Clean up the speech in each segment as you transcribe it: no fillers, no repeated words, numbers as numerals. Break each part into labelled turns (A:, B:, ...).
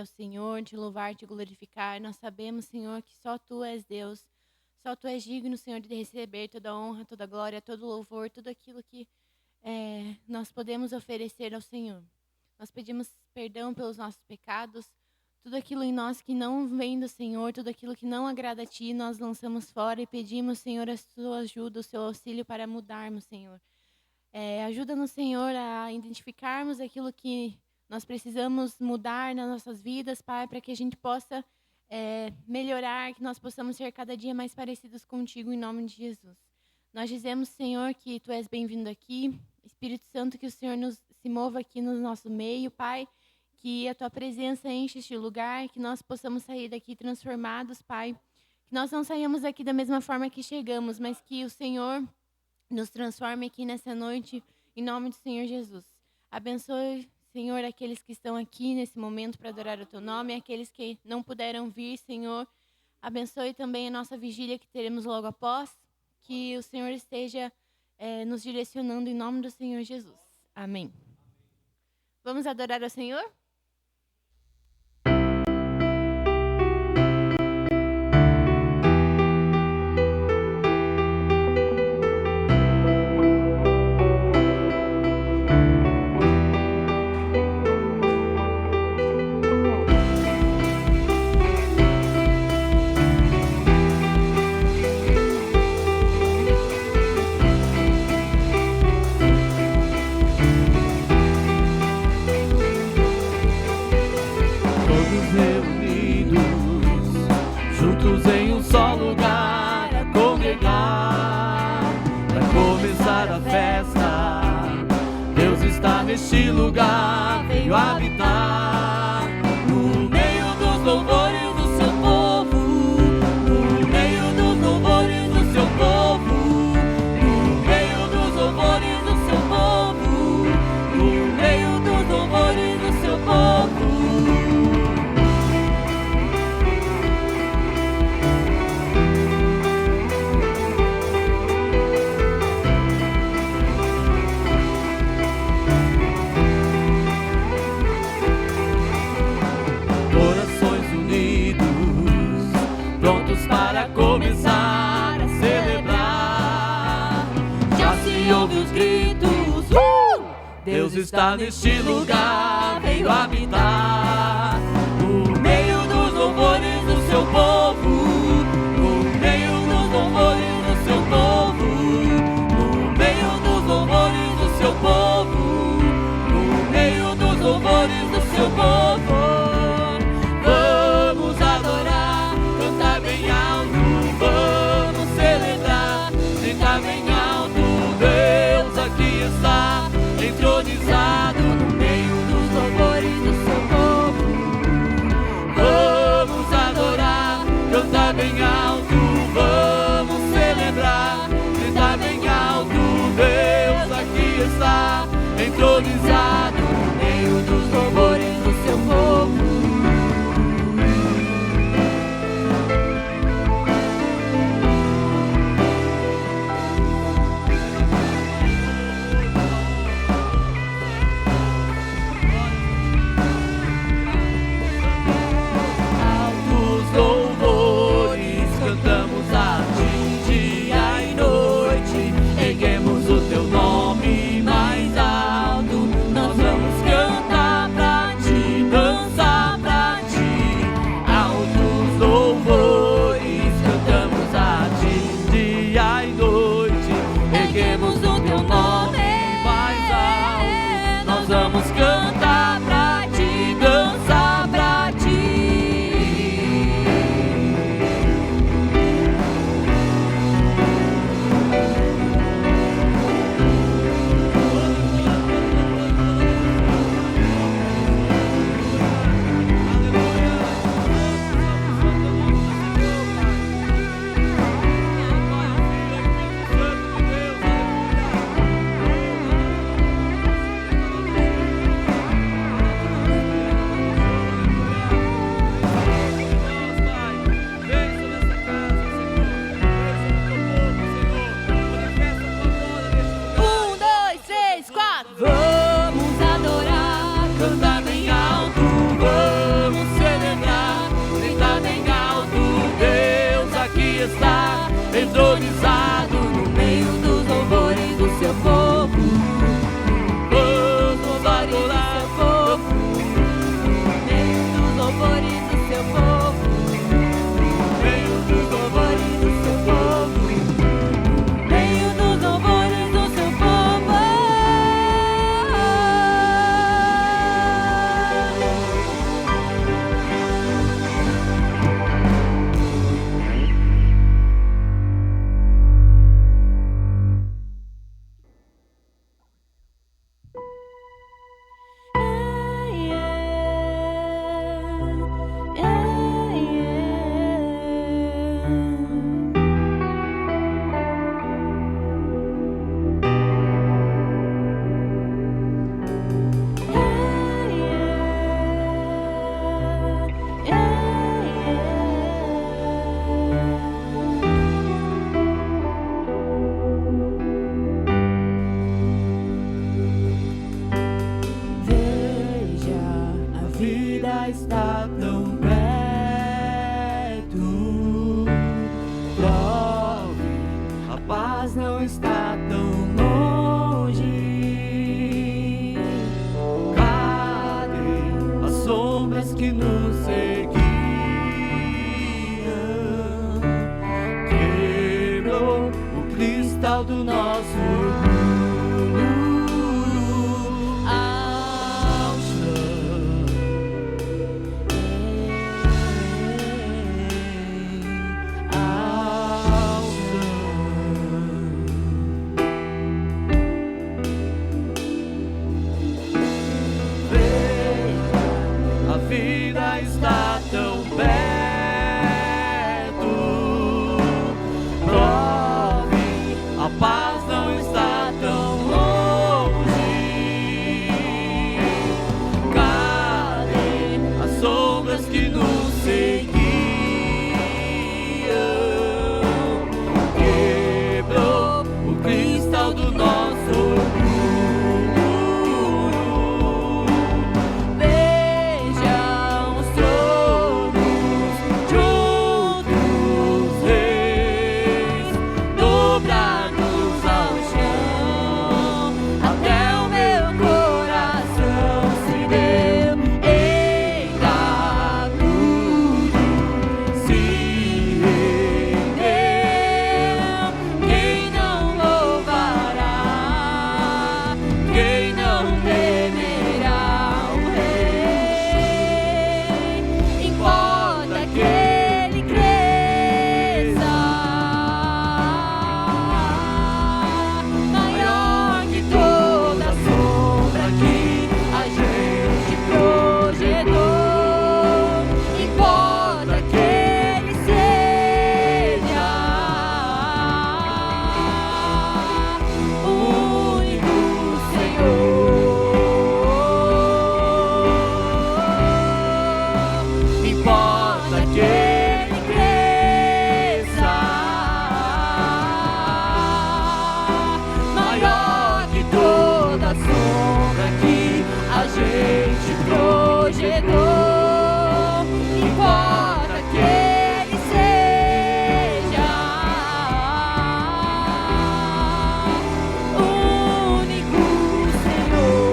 A: ao Senhor, te louvar, te glorificar. Nós sabemos, Senhor, que só Tu és Deus. Só Tu és digno, Senhor, de receber toda a honra, toda a glória, todo o louvor, tudo aquilo que nós podemos oferecer ao Senhor. Nós pedimos perdão pelos nossos pecados, tudo aquilo em nós que não vem do Senhor, tudo aquilo que não agrada a Ti, nós lançamos fora e pedimos, Senhor, a Sua ajuda, o Seu auxílio para mudarmos, Senhor. Ajuda-nos, Senhor, a identificarmos aquilo que nós precisamos mudar nas nossas vidas, Pai, para que a gente possa melhorar, que nós possamos ser cada dia mais parecidos contigo, em nome de Jesus. Nós dizemos, Senhor, que Tu és bem-vindo aqui. Espírito Santo, que o Senhor se mova aqui no nosso meio, Pai. Que a Tua presença enche este lugar, que nós possamos sair daqui transformados, Pai. Que nós não saímos daqui da mesma forma que chegamos, mas que o Senhor nos transforme aqui nessa noite, em nome do Senhor Jesus. Abençoe, Senhor, aqueles que estão aqui nesse momento para adorar o Teu nome, aqueles que não puderam vir, Senhor. Abençoe também a nossa vigília que teremos logo após. Que o Senhor esteja nos direcionando em nome do Senhor Jesus. Amém. Vamos adorar ao Senhor?
B: Neste lugar veio habitar no meio dos louvores do seu povo, no meio dos louvores do seu povo, no meio dos louvores do seu povo, no meio dos louvores do seu povo. Para começar a celebrar, já se ouve os gritos, Deus está neste lugar, veio habitar no meio dos louvores do seu povo, no meio dos louvores do seu povo, no meio dos louvores do seu povo, no meio dos louvores do seu povo. Vamos adorar, cantar bem alto, vamos celebrar, gritar bem alto. Deus aqui está, entronizado no meio dos louvores do seu povo. vida está tão perto. Prove, a paz não está tão longe. Cadê as sombras que nos seguiam? Quebrou o cristal do nosso orgulho. Ao chão. Ao chão. Veja, a vida está tão perto. Prove, a paz não está tão longe. Cadê as sombras que nos seguiam? Quebrou o cristal do nosso orgulho. Vejam os tronos de outros reis dobrados ao chão. Até o meu coração se deu em tudo se rendeu. Quem não louvará? Quem não temerá o Rei? Importa que ele cresça, maior que toda sombra que a gente projetou. Importa que ele seja o único Senhor. Importa que ele cresça, maior que toda sombra que a gente projetou. Importa que ele seja o único Senhor.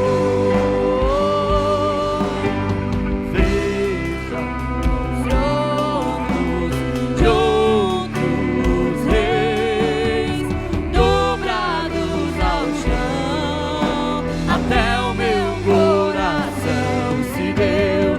B: Veja os tronos de outros reis dobrados ao chão. Até o meu coração se deu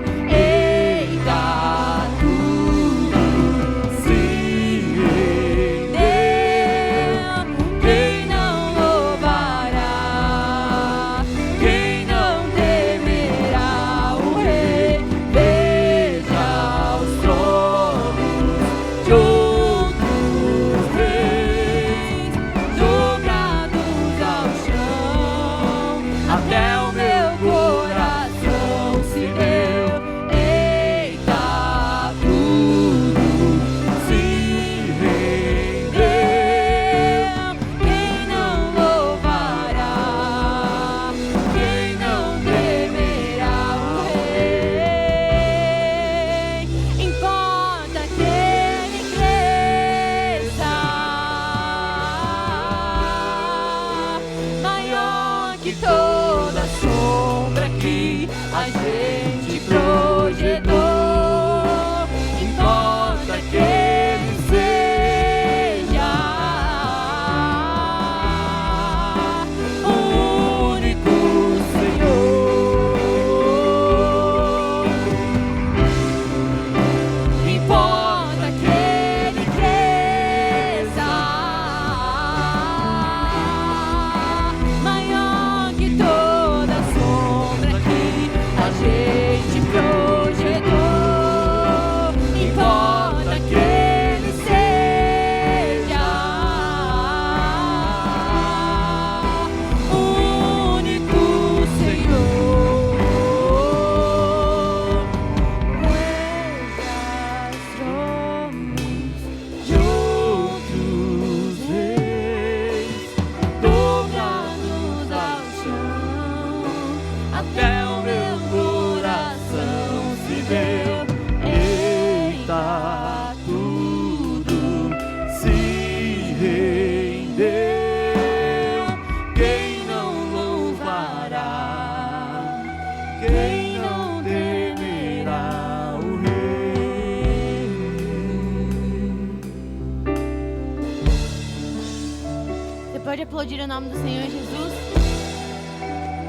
A: aplaudir o nome do Senhor Jesus?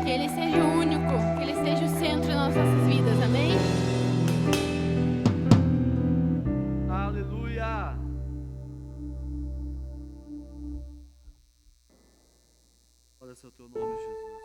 A: Que Ele seja o único, que Ele seja o centro das nossas vidas, amém?
B: Aleluia! Glória ao teu nome, Jesus.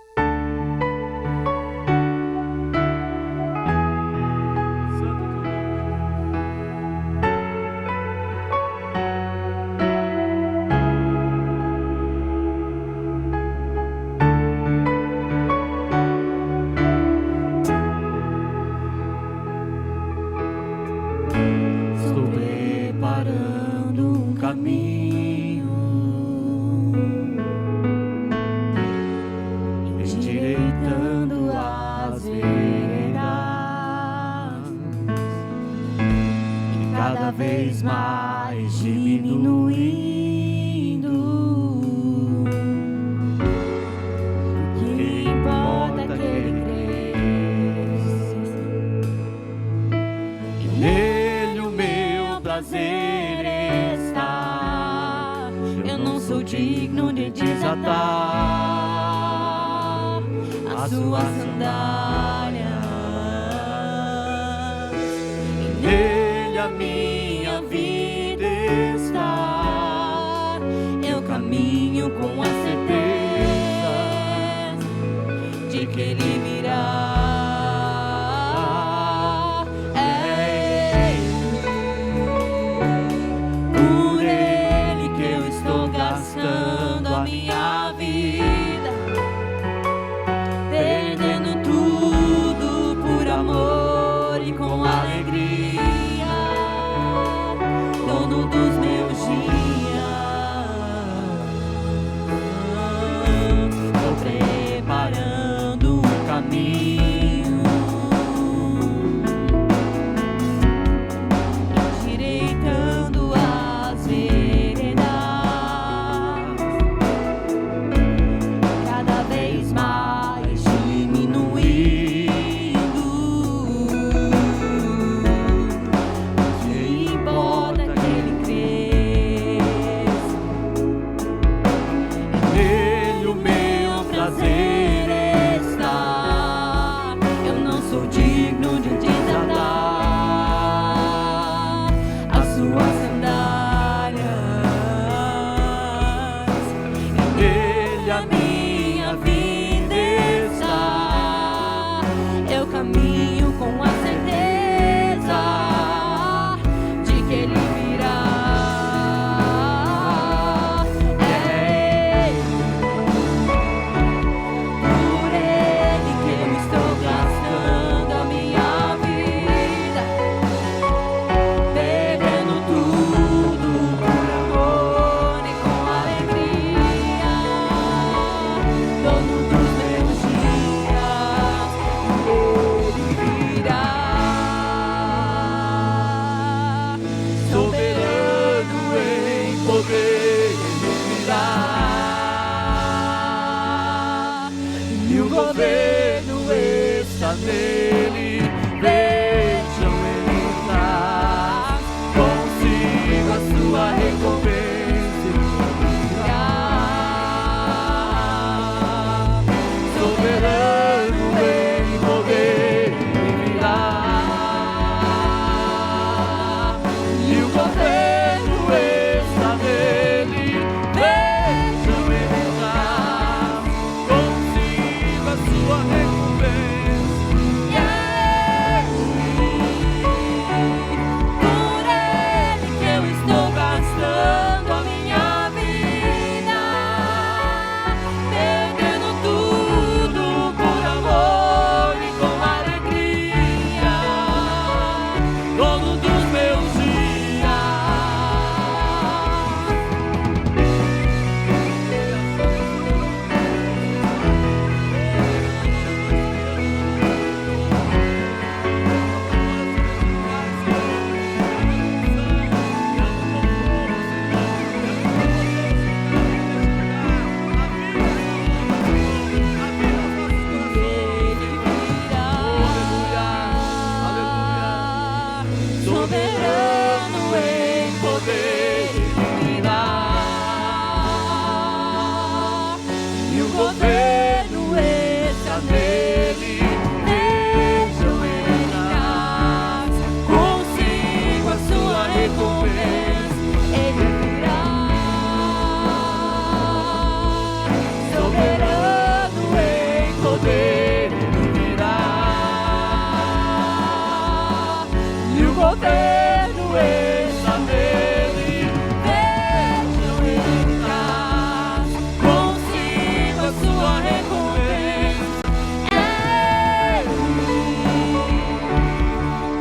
B: governo está nele. Vejam, ele traz consigo a sua recompensa.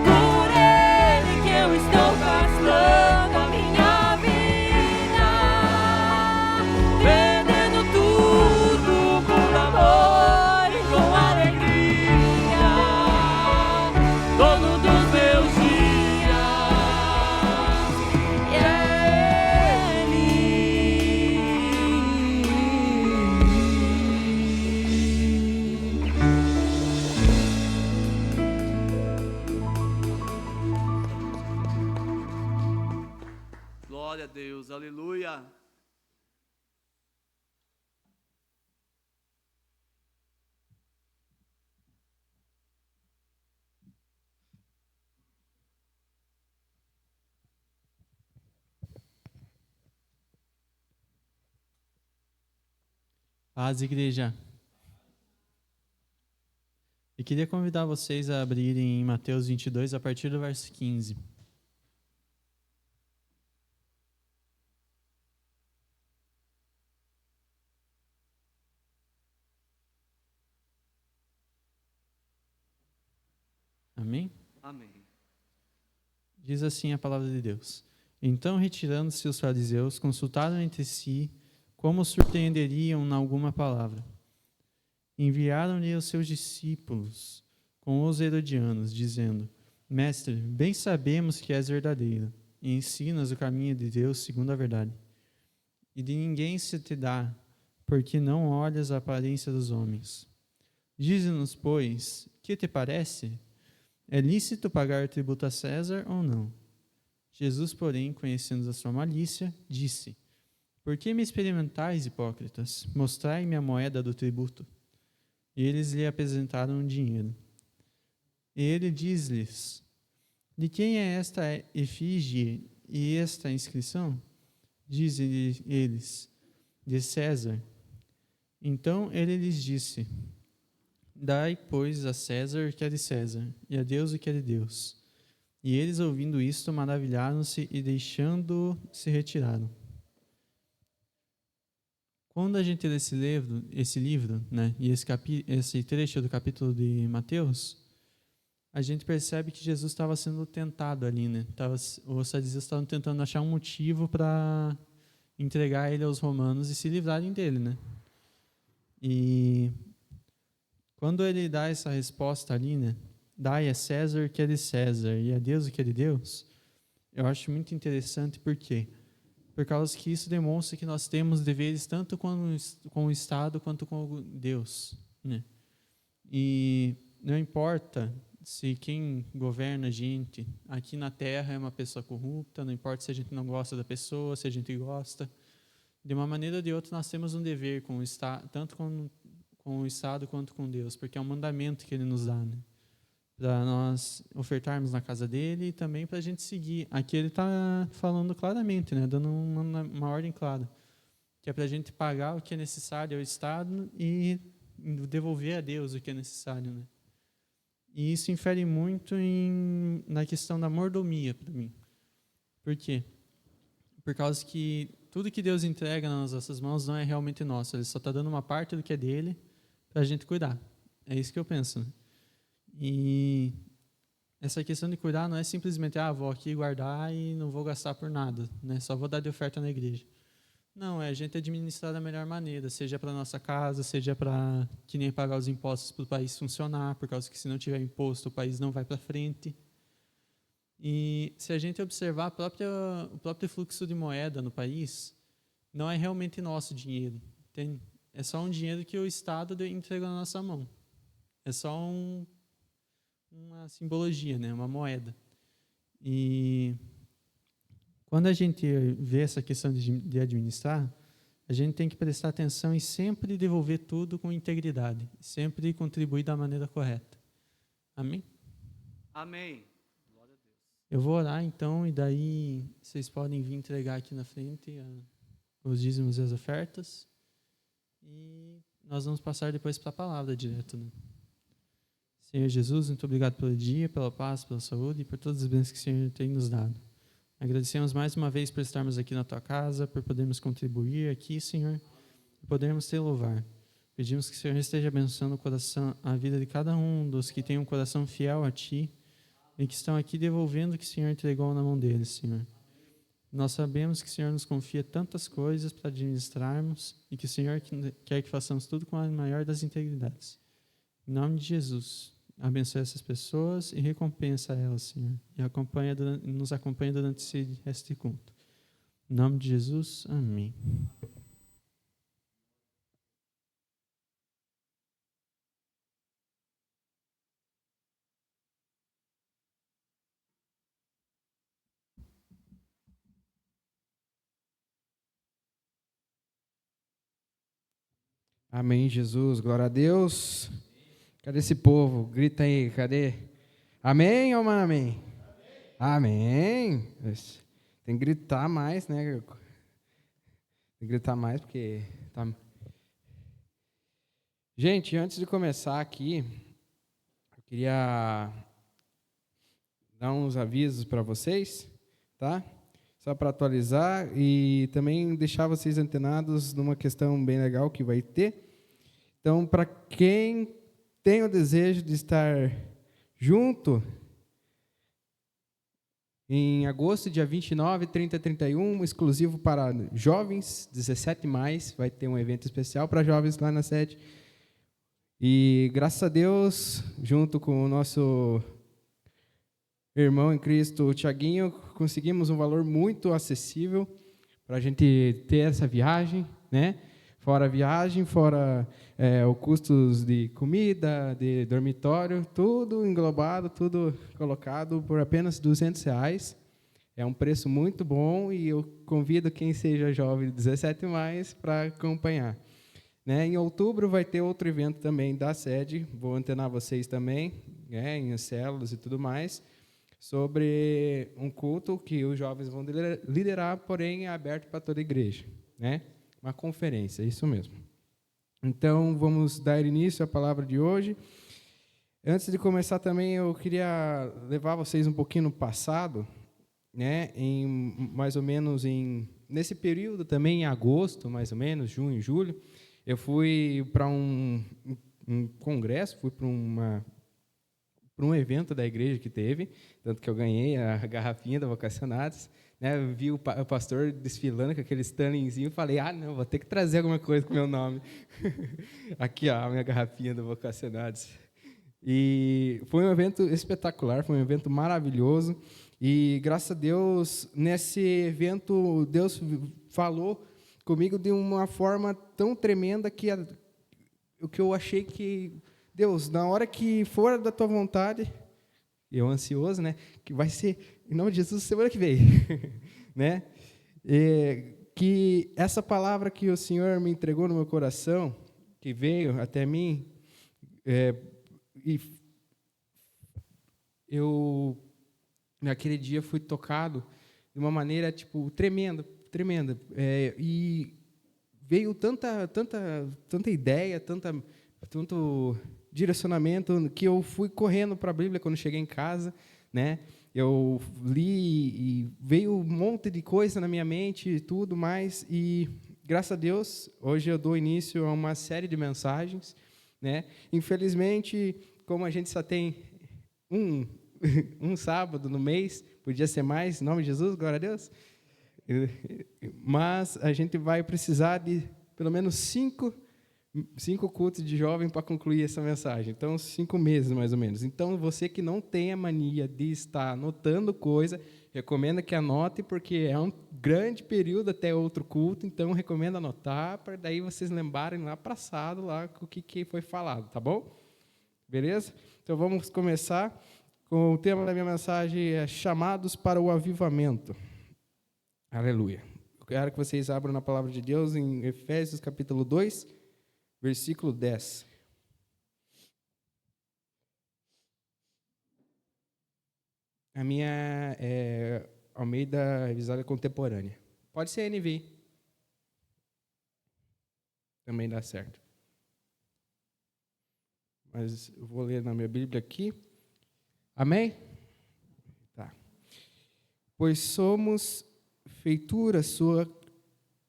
B: Por ele que eu estou gastando a minha vida, vendendo tudo por amor e com alegria, dono dos meus dias. Glória a Deus, aleluia.
C: Paz, igreja. Eu queria convidar vocês a abrirem em Mateus 22, a partir do verso 15. Amém?
B: Amém.
C: Diz assim a palavra de Deus. Então, retirando-se os fariseus, consultaram entre si como surpreenderiam em alguma palavra. Enviaram-lhe os seus discípulos com os herodianos, dizendo: Mestre, bem sabemos que és verdadeiro, e ensinas o caminho de Deus segundo a verdade. E de ninguém se te dá, porque não olhas a aparência dos homens. Dize-nos, pois, que te parece? É lícito pagar tributo a César ou não? Jesus, porém, conhecendo a sua malícia, disse: Por que me experimentais, hipócritas? Mostrai-me a moeda do tributo. E eles lhe apresentaram um dinheiro. E ele diz-lhes: De quem é esta efígie e esta inscrição? Dizem eles: De César. Então ele lhes disse: Dai, pois, a César o que é de César, e a Deus o que é de Deus. E eles, ouvindo isto, maravilharam-se e, deixando, se retiraram. Quando a gente lê esse livro, né, e esse trecho do capítulo de Mateus, a gente percebe que Jesus estava sendo tentado ali, né? Os fariseus estavam tentando achar um motivo para entregar ele aos romanos e se livrarem dele, né? E quando ele dá essa resposta ali, né? Dai a César o que é de César e a Deus o que é de Deus, eu acho muito interessante. Por quê? Por causa que isso demonstra que nós temos deveres tanto com o Estado quanto com Deus, né? E não importa se quem governa a gente aqui na Terra é uma pessoa corrupta, não importa se a gente não gosta da pessoa, se a gente gosta. De uma maneira ou de outra, nós temos um dever com o Estado, tanto com o Estado quanto com Deus, porque é um mandamento que Ele nos dá, né? Para nós ofertarmos na casa dele e também para a gente seguir. Aqui ele está falando claramente, né? Dando uma ordem clara, que é para a gente pagar o que é necessário ao Estado e devolver a Deus o que é necessário, né? E isso infere muito na questão da mordomia para mim. Por quê? Por causa que tudo que Deus entrega nas nossas mãos não é realmente nosso. Ele só está dando uma parte do que é dele para a gente cuidar. É isso que eu penso, né? E essa questão de cuidar não é simplesmente, vou aqui guardar e não vou gastar por nada, né? Só vou dar de oferta na igreja. Não, é a gente administrar da melhor maneira, seja para a nossa casa, seja para que nem pagar os impostos para o país funcionar, por causa que se não tiver imposto, o país não vai para frente. E se a gente observar o próprio fluxo de moeda no país, não é realmente nosso dinheiro. É só um dinheiro que o Estado entregou na nossa mão. É só uma simbologia, né? Uma moeda. E quando a gente vê essa questão de administrar, a gente tem que prestar atenção e sempre devolver tudo com integridade, sempre contribuir da maneira correta. Amém?
B: Amém.
C: Glória a Deus. Eu vou orar então, e daí vocês podem vir entregar aqui na frente os dízimos e as ofertas. E nós vamos passar depois para a palavra direto, né? Senhor Jesus, muito obrigado pelo dia, pela paz, pela saúde e por todas as bênçãos que o Senhor tem nos dado. Agradecemos mais uma vez por estarmos aqui na Tua casa, por podermos contribuir aqui, Senhor, e podermos Te louvar. Pedimos que o Senhor esteja abençoando o coração, a vida de cada um dos que tem um coração fiel a Ti e que estão aqui devolvendo o que o Senhor entregou na mão deles, Senhor. Nós sabemos que o Senhor nos confia tantas coisas para administrarmos e que o Senhor quer que façamos tudo com a maior das integridades. Em nome de Jesus, abençoe essas pessoas e recompensa elas, Senhor. E nos acompanha durante esse resto de culto. Em nome de Jesus, amém.
D: Amém, Jesus. Glória a Deus. Cadê esse povo? Grita aí, cadê? Amém ou amém? Amém. Tem que gritar mais, né? Tem que gritar mais porque tá... Gente, antes de começar aqui, eu queria dar uns avisos para vocês, tá? Só para atualizar e também deixar vocês antenados numa questão bem legal que vai ter. Então, para quem tem o desejo de estar junto, em agosto, dia 29, 30 e 31, exclusivo para jovens, 17+, vai ter um evento especial para jovens lá na sede. E, graças a Deus, junto com o nosso irmão em Cristo, o Tiaguinho, conseguimos um valor muito acessível para a gente ter essa viagem, né? Fora a viagem, fora os custos de comida, de dormitório, tudo englobado, tudo colocado por apenas R$200. É um preço muito bom e eu convido quem seja jovem de 17+, para acompanhar. Né? Em outubro vai ter outro evento também da sede, vou antenar vocês também, em células e tudo mais, sobre um culto que os jovens vão liderar, porém é aberto para toda a igreja, né? Uma conferência, isso mesmo. Então, vamos dar início à palavra de hoje. Antes de começar também, eu queria levar vocês um pouquinho no passado, né? Mais ou menos nesse período também, em agosto, mais ou menos, junho, julho, eu fui para um congresso, fui para um evento da igreja que teve, tanto que eu ganhei a garrafinha da Vocacionados, né? Eu vi o pastor desfilando com aquele Stanleyzinho e falei, não, vou ter que trazer alguma coisa com o meu nome. Aqui, ó, a minha garrafinha da Vocacionados. E foi um evento espetacular, foi um evento maravilhoso, e graças a Deus, nesse evento, Deus falou comigo de uma forma tão tremenda que o que eu achei que Deus, na hora que for da tua vontade, eu ansioso, né? Que vai ser, em nome de Jesus, semana que vem, né? Que essa palavra que o Senhor me entregou no meu coração, que veio até mim, e eu naquele dia fui tocado de uma maneira tremenda, e veio tanta ideia, tanto direcionamento, que eu fui correndo para a Bíblia quando cheguei em casa, né? Eu li e veio um monte de coisa na minha mente e tudo mais, e graças a Deus, hoje eu dou início a uma série de mensagens, né? Infelizmente, como a gente só tem um sábado no mês, podia ser mais, em nome de Jesus, glória a Deus, mas a gente vai precisar de pelo menos 5 cultos de jovem para concluir essa mensagem. Então, 5 meses, mais ou menos. Então, você que não tem a mania de estar anotando coisa, recomendo que anote, porque é um grande período até outro culto, então, recomendo anotar, para daí vocês lembrarem lá passado, lá, o que foi falado, tá bom? Beleza? Então, vamos começar com o tema da minha mensagem, chamados para o avivamento. Aleluia. Eu quero que vocês abram na palavra de Deus em Efésios, capítulo 2, versículo 10. A minha é Almeida Revisada Contemporânea. Pode ser NVI. Também dá certo. mas eu vou ler na minha Bíblia aqui. Amém? Tá. Pois somos feitura sua,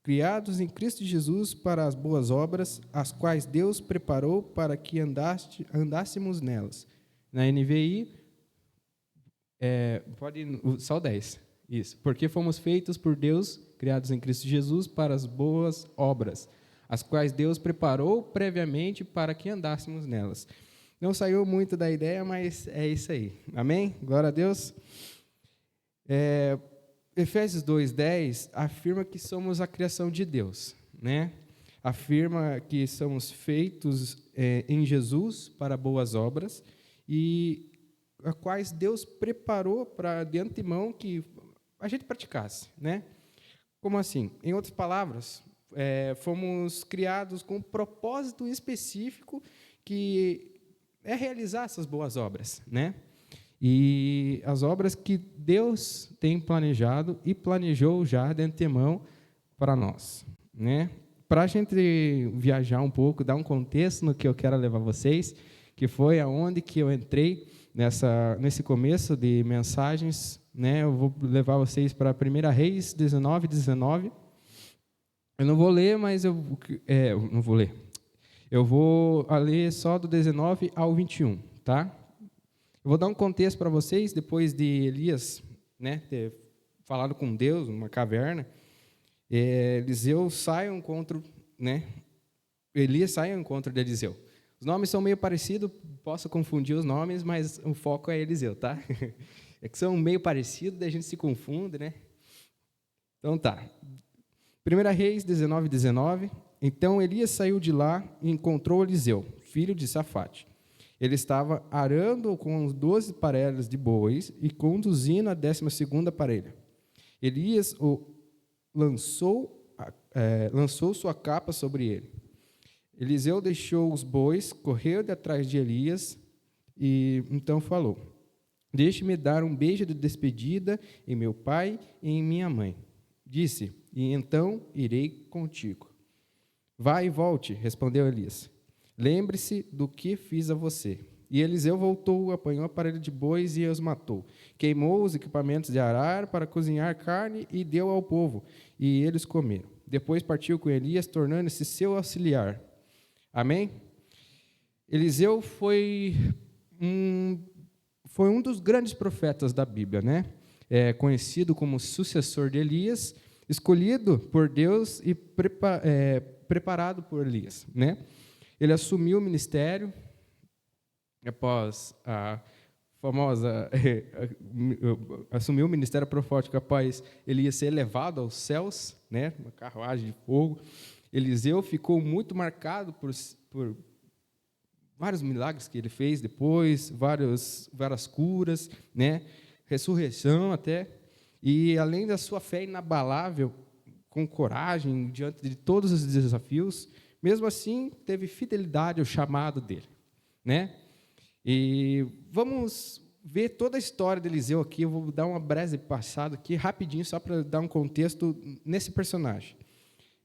D: criados em Cristo Jesus para as boas obras, as quais Deus preparou para que andássemos nelas. Na NVI, pode ir só o 10. Isso. Porque fomos feitos por Deus, criados em Cristo Jesus, para as boas obras, as quais Deus preparou previamente para que andássemos nelas. Não saiu muito da ideia, mas é isso aí. Amém? Glória a Deus. Efésios 2:10 afirma que somos a criação de Deus, né? Afirma que somos feitos em Jesus para boas obras e a quais Deus preparou para de antemão que a gente praticasse, né? Como assim? Em outras palavras, fomos criados com um propósito específico que é realizar essas boas obras, né? E as obras que Deus tem planejado e planejou já de antemão para nós, né? Para a gente viajar um pouco, dar um contexto no que eu quero levar vocês, que foi aonde que eu entrei nesse começo de mensagens, né? Eu vou levar vocês para 1 Reis 19:19. Eu não vou ler, mas eu não vou ler. Eu vou ler só do 19 ao 21, tá? Eu vou dar um contexto para vocês, depois de Elias, né, ter falado com Deus numa caverna. Eliseu sai ao encontro, né? Elias sai ao encontro de Eliseu. Os nomes são meio parecidos, posso confundir os nomes, mas o foco é Eliseu, tá? É que são meio parecidos, daí a gente se confunde, né? Então tá. 1 Reis 19:19. Então Elias saiu de lá e encontrou Eliseu, filho de Safate. Ele estava arando com os 12 parelhas de bois e conduzindo a 12ª parelha. Elias lançou sua capa sobre ele. Eliseu deixou os bois, correu de atrás de Elias e então falou: Deixe-me dar um beijo de despedida em meu pai e em minha mãe. Disse: E então irei contigo. Vá e volte, respondeu Elias. Lembre-se do que fiz a você. E Eliseu voltou, apanhou a parelha de bois e os matou. Queimou os equipamentos de arar para cozinhar carne e deu ao povo, e eles comeram. Depois partiu com Elias, tornando-se seu auxiliar. Amém? Eliseu foi um dos grandes profetas da Bíblia, né? Conhecido como sucessor de Elias, escolhido por Deus e preparado por Elias, né? Ele assumiu o ministério após a famosa assumiu o ministério profético após Elias ser elevado aos céus, né? Uma carruagem de fogo. Eliseu ficou muito marcado por vários milagres que ele fez depois, várias curas, né? Ressurreição até. E além da sua fé inabalável, com coragem diante de todos os desafios, mesmo assim, teve fidelidade ao chamado dele, né? E vamos ver toda a história de Eliseu aqui. Eu vou dar uma breve passada aqui, rapidinho, só para dar um contexto nesse personagem,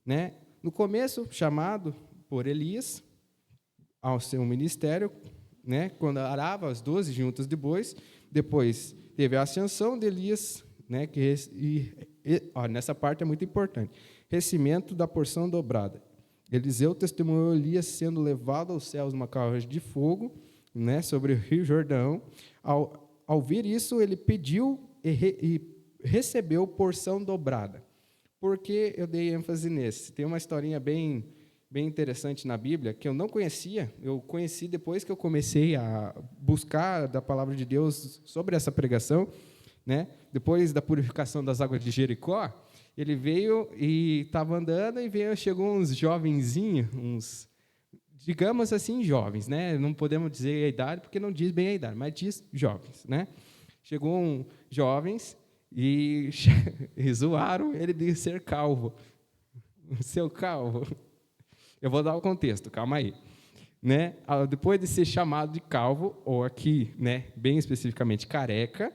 D: né? No começo, chamado por Elias ao seu ministério, né? Quando arava as 12 juntas de bois, depois teve a ascensão de Elias, né? Nessa parte é muito importante. Recebimento da porção dobrada. Eliseu testemunhou Elias sendo levado aos céus numa carruagem de fogo, né, sobre o rio Jordão. Ao ver isso, ele pediu e recebeu porção dobrada. Por que eu dei ênfase nesse? Tem uma historinha bem interessante na Bíblia que eu não conhecia. Eu conheci depois que eu comecei a buscar da palavra de Deus sobre essa pregação, né? Depois da purificação das águas de Jericó, ele veio e estava andando e chegou uns jovenzinhos, digamos assim, jovens, né? Não podemos dizer a idade porque não diz bem a idade, mas diz jovens, né? Chegou jovens e zoaram ele de ser calvo. Seu calvo. Eu vou dar o contexto, calma aí. Né? Depois de ser chamado de calvo, ou aqui, né, bem especificamente careca,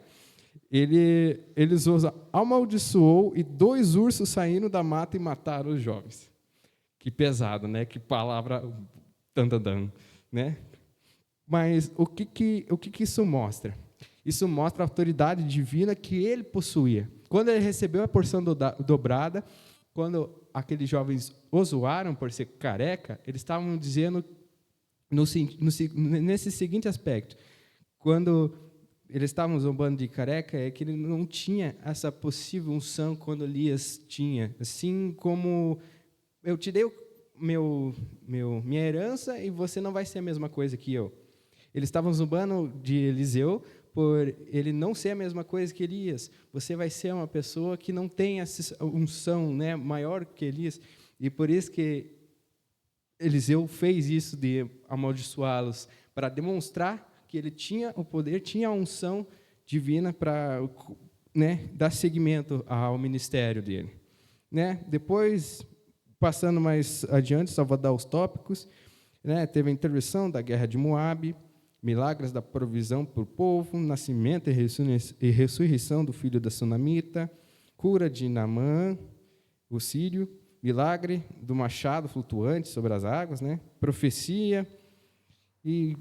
D: eles amaldiçoou e 2 ursos saíram da mata e mataram os jovens. Que pesado, né? Que palavra, né? Mas o que isso mostra? Isso mostra a autoridade divina que ele possuía. Quando ele recebeu a porção dobrada, quando aqueles jovens o zoaram por ser careca, eles estavam dizendo nesse seguinte aspecto: quando eles estavam zombando de careca, é que ele não tinha essa possível unção quando Elias tinha. Assim como eu te dei minha herança e você não vai ser a mesma coisa que eu. Eles estavam zombando de Eliseu por ele não ser a mesma coisa que Elias. Você vai ser uma pessoa que não tem essa unção, né, maior que Elias. E por isso que Eliseu fez isso de amaldiçoá-los, para demonstrar que ele tinha o poder, tinha a unção divina para, né, dar seguimento ao ministério dele. Né? Depois, passando mais adiante, só vou dar os tópicos, né, teve a intervenção da guerra de Moabe, milagres da provisão para o povo, nascimento e ressurreição do filho da Sunamita, cura de Naamã, o sírio, milagre do machado flutuante sobre as águas, né? Profecia e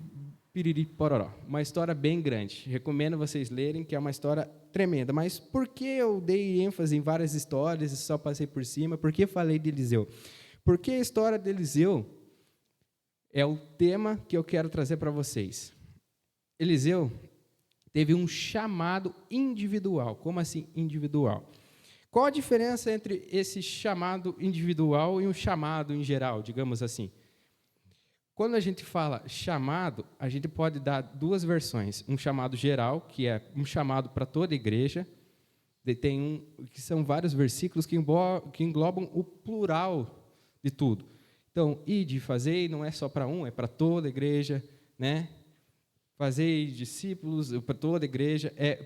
D: piriri pororó. Uma história bem grande. Recomendo vocês lerem, que é uma história tremenda. Mas por que eu dei ênfase em várias histórias e só passei por cima? Por que falei de Eliseu? Porque a história de Eliseu é o tema que eu quero trazer para vocês. Eliseu teve um chamado individual. Como assim individual? Qual a diferença entre esse chamado individual e um chamado em geral, digamos assim? Quando a gente fala chamado, a gente pode dar duas versões. Um chamado geral, que é um chamado para toda a igreja. Que são vários versículos que englobam o plural de tudo. Então, ide, fazei, não é só para um, é para toda a igreja, né? Fazei discípulos para toda a igreja, é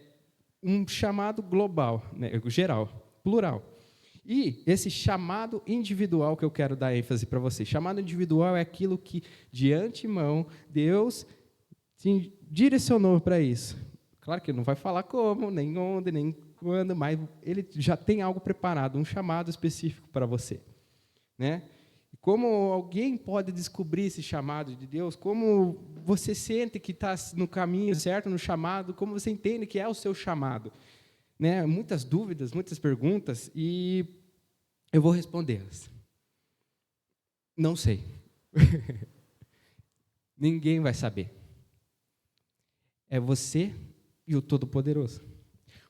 D: um chamado global, né? Geral, plural. E esse chamado individual que eu quero dar ênfase para vocês. Chamado individual é aquilo que, de antemão, Deus te direcionou para isso. Claro que ele não vai falar como, nem onde, nem quando, mas ele já tem algo preparado, um chamado específico para você, né? Como alguém pode descobrir esse chamado de Deus? Como você sente que está no caminho certo, no chamado? Como você entende que é o seu chamado? Né? Muitas dúvidas, muitas perguntas, e eu vou respondê-las. Não sei. Ninguém vai saber. É você e o Todo-Poderoso.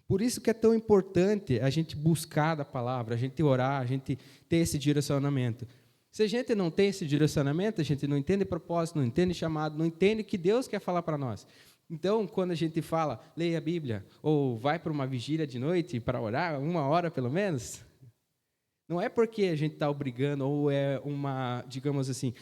D: Por isso que é tão importante a gente buscar da palavra, a gente orar, a gente ter esse direcionamento. Se a gente não tem esse direcionamento, a gente não entende propósito, não entende chamado, não entende o que Deus quer falar para nós. Então, quando a gente fala, leia a Bíblia, ou vai para uma vigília de noite para orar, 1 hora pelo menos, não é porque a gente está obrigando, ou é uma, digamos assim,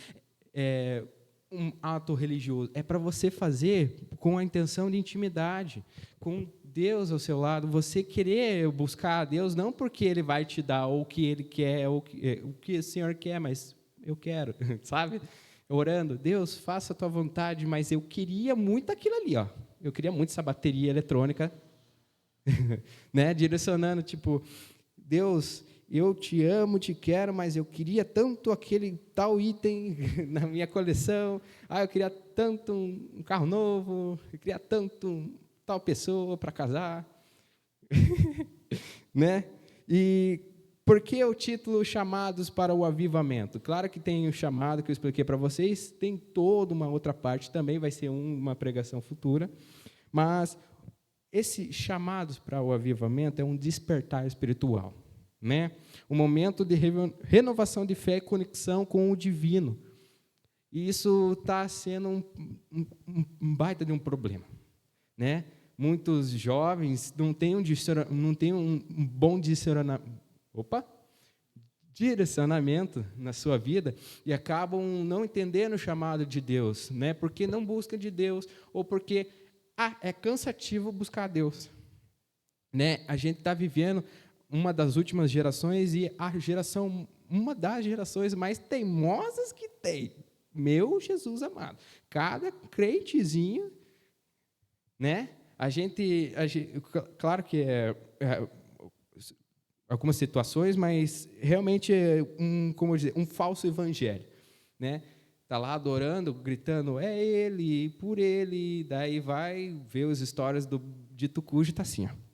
D: um ato religioso. É para você fazer com a intenção de intimidade, com Deus ao seu lado, você querer buscar a Deus, não porque Ele vai te dar ou o que Ele quer, ou o que o Senhor quer, mas eu quero, sabe? Orando, Deus, faça a tua vontade, mas eu queria muito aquilo ali, ó. Eu queria muito essa bateria eletrônica, né? Direcionando, tipo, Deus, eu te amo, te quero, mas eu queria tanto aquele tal item na minha coleção, eu queria tanto um carro novo, eu queria tanto tal pessoa para casar, né? E por que o título Chamados para o Avivamento? Claro que tem o chamado que eu expliquei para vocês, tem toda uma outra parte, também vai ser uma pregação futura, mas esse chamados para o avivamento é um despertar espiritual, né? Um momento de renovação de fé e conexão com o divino. E isso está sendo um baita de um problema, né? Muitos jovens não têm um bom direcionamento na sua vida e acabam não entendendo o chamado de Deus, né? Porque não buscam de Deus ou porque é cansativo buscar a Deus, né? A gente está vivendo uma das últimas gerações e uma das gerações mais teimosas que tem. Meu Jesus amado, cada crentezinho, né? A gente claro que algumas situações, mas realmente é um falso evangelho, né? Está lá adorando, gritando, é ele, por ele. Daí vai ver as histórias do dito cujo e está assim, ó.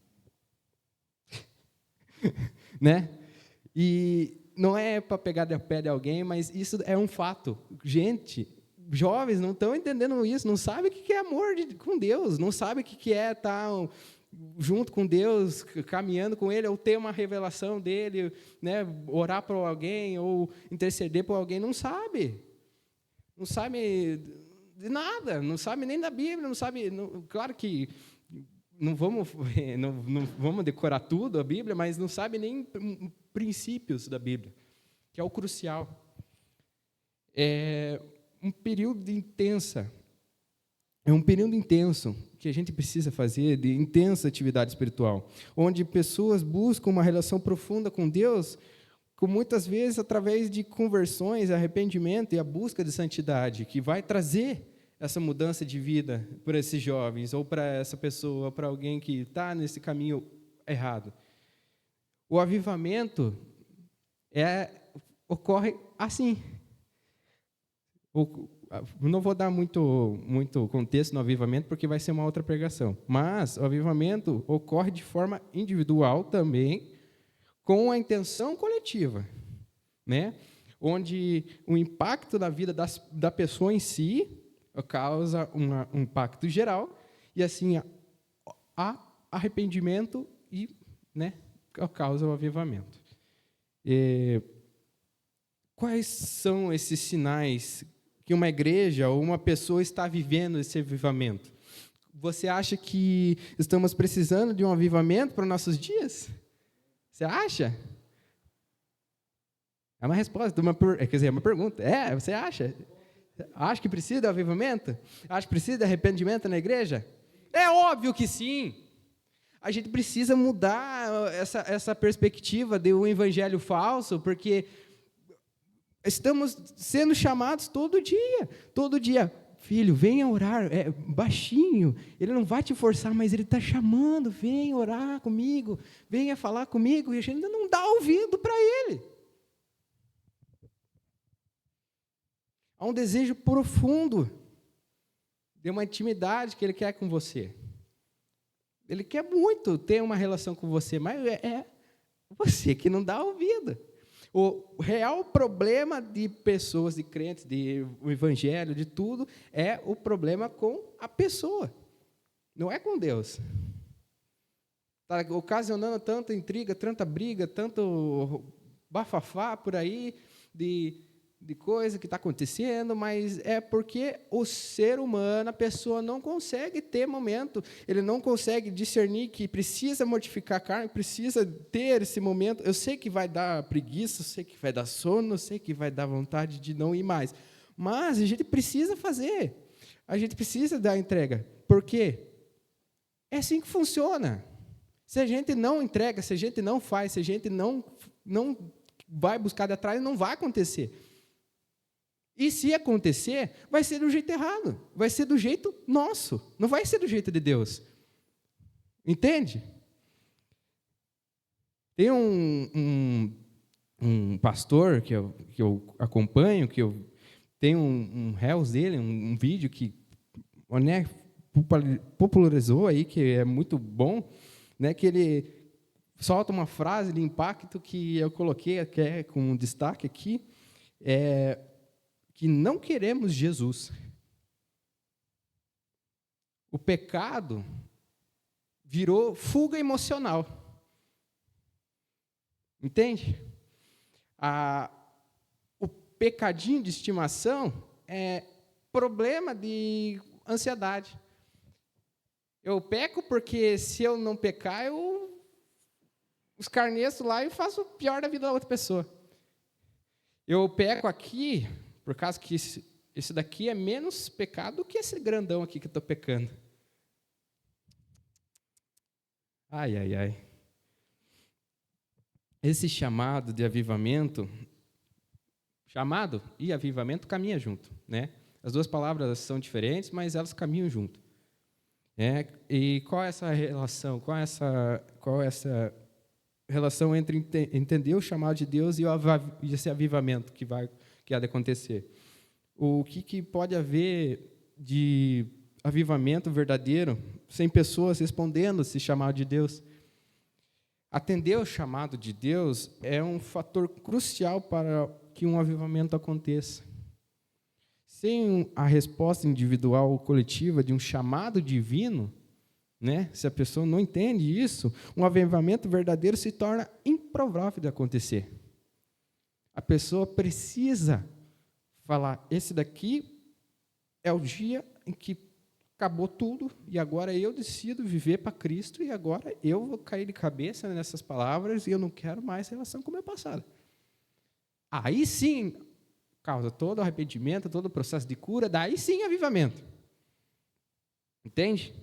D: Né? E não é para pegar no pé de alguém, mas isso é um fato. Gente, jovens não estão entendendo isso, não sabem o que é amor com Deus, não sabem o que é estar junto com Deus, caminhando com Ele, ou ter uma revelação dEle, né? Orar por alguém, ou interceder por alguém, não sabe. Não sabe de nada, não sabe nem da Bíblia, não sabe... claro que não vamos decorar tudo a Bíblia, mas não sabe nem princípios da Bíblia, que é o crucial. É um período intenso que a gente precisa fazer, de intensa atividade espiritual, onde pessoas buscam uma relação profunda com Deus, muitas vezes através de conversões, arrependimento e a busca de santidade, que vai trazer essa mudança de vida para esses jovens, ou para essa pessoa, ou para alguém que está nesse caminho errado. O avivamento ocorre assim. Não vou dar muito contexto no avivamento, porque vai ser uma outra pregação. Mas o avivamento ocorre de forma individual também, com a intenção coletiva, né? Onde o impacto na vida da pessoa em si causa um impacto geral, e assim há arrependimento e, né, causa o avivamento. Quais são esses sinais que uma igreja ou uma pessoa está vivendo esse avivamento? Você acha que estamos precisando de um avivamento para os nossos dias? Você acha? É uma resposta, é uma pergunta. Você acha? Acha que precisa de avivamento? Acha que precisa de arrependimento na igreja? É óbvio que sim. A gente precisa mudar essa perspectiva de um evangelho falso, porque estamos sendo chamados todo dia. Todo dia. Filho, venha orar, baixinho, ele não vai te forçar, mas ele está chamando, venha orar comigo, venha falar comigo, e a gente ainda não dá ouvido para ele. Há um desejo profundo de uma intimidade que ele quer com você. Ele quer muito ter uma relação com você, mas é você que não dá ouvido. O real problema de pessoas, de crentes, de o evangelho, de tudo, é o problema com a pessoa, não é com Deus. Está ocasionando tanta intriga, tanta briga, tanto bafafá por aí, de coisa que está acontecendo, mas é porque o ser humano, a pessoa não consegue ter momento, ele não consegue discernir que precisa mortificar a carne, precisa ter esse momento. Eu sei que vai dar preguiça, eu sei que vai dar sono, eu sei que vai dar vontade de não ir mais, mas a gente precisa fazer, a gente precisa dar entrega, porque é assim que funciona. Se a gente não entrega, se a gente não faz, se a gente não vai buscar de atrás, não vai acontecer. E se acontecer, vai ser do jeito errado, vai ser do jeito nosso, não vai ser do jeito de Deus. Entende? Tem um pastor que eu acompanho, que eu tenho um reels dele, um vídeo que, né, popularizou aí, que é muito bom, né, que ele solta uma frase de impacto que eu coloquei aqui, com um destaque aqui, que não queremos Jesus. O pecado virou fuga emocional. Entende? O pecadinho de estimação é problema de ansiedade. Eu peco porque, se eu não pecar, eu escarneço lá e faço o pior da vida da outra pessoa. Eu peco aqui por causa que esse daqui é menos pecado do que esse grandão aqui que eu estou pecando. Ai, ai, ai. Esse chamado de avivamento, chamado e avivamento caminham junto, né? As duas palavras são diferentes, mas elas caminham junto. E qual é essa relação? Qual é essa relação entre entender o chamado de Deus e esse avivamento que há de acontecer? o que pode haver de avivamento verdadeiro sem pessoas respondendo esse chamado de Deus? Atender ao chamado de Deus é um fator crucial para que um avivamento aconteça. Sem a resposta individual ou coletiva de um chamado divino, né, se a pessoa não entende isso, um avivamento verdadeiro se torna improvável de acontecer. A pessoa precisa falar, esse daqui é o dia em que acabou tudo, e agora eu decido viver para Cristo, e agora eu vou cair de cabeça nessas palavras, e eu não quero mais relação com o meu passado. Aí sim, causa todo o arrependimento, todo o processo de cura, daí sim avivamento. Entende?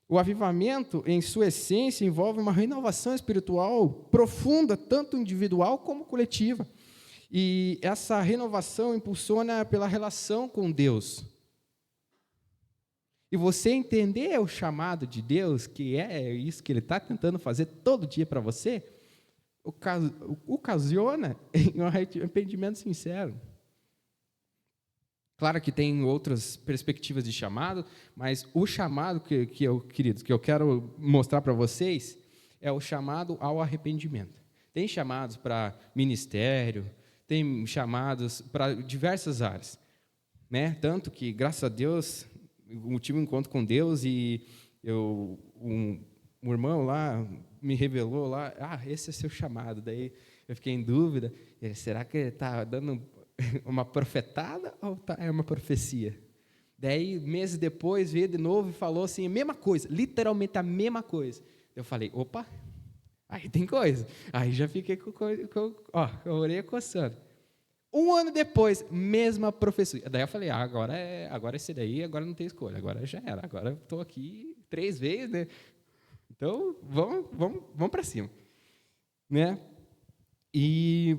D: O avivamento, em sua essência, envolve uma renovação espiritual profunda, tanto individual como coletiva. E essa renovação impulsiona pela relação com Deus. E você entender o chamado de Deus, que é isso que Ele está tentando fazer todo dia para você, ocasiona um arrependimento sincero. Claro que tem outras perspectivas de chamado, mas o chamado que eu quero mostrar para vocês é o chamado ao arrependimento. Tem chamados para ministério, tem chamados para diversas áreas, né? Tanto que, graças a Deus, eu tive um encontro com Deus e um irmão lá me revelou lá, esse é seu chamado. Daí eu fiquei em dúvida, será que ele está dando uma profetada ou é uma profecia? Daí, meses depois, veio de novo e falou assim, a mesma coisa, literalmente a mesma coisa. Eu falei, opa, aí tem coisa. Aí já fiquei com a orelha coçando. Um ano depois, mesma profecia. Daí eu falei, agora esse daí, agora não tem escolha, agora já era, agora eu estou aqui 3 vezes, né? Então, vamos para cima. Né? E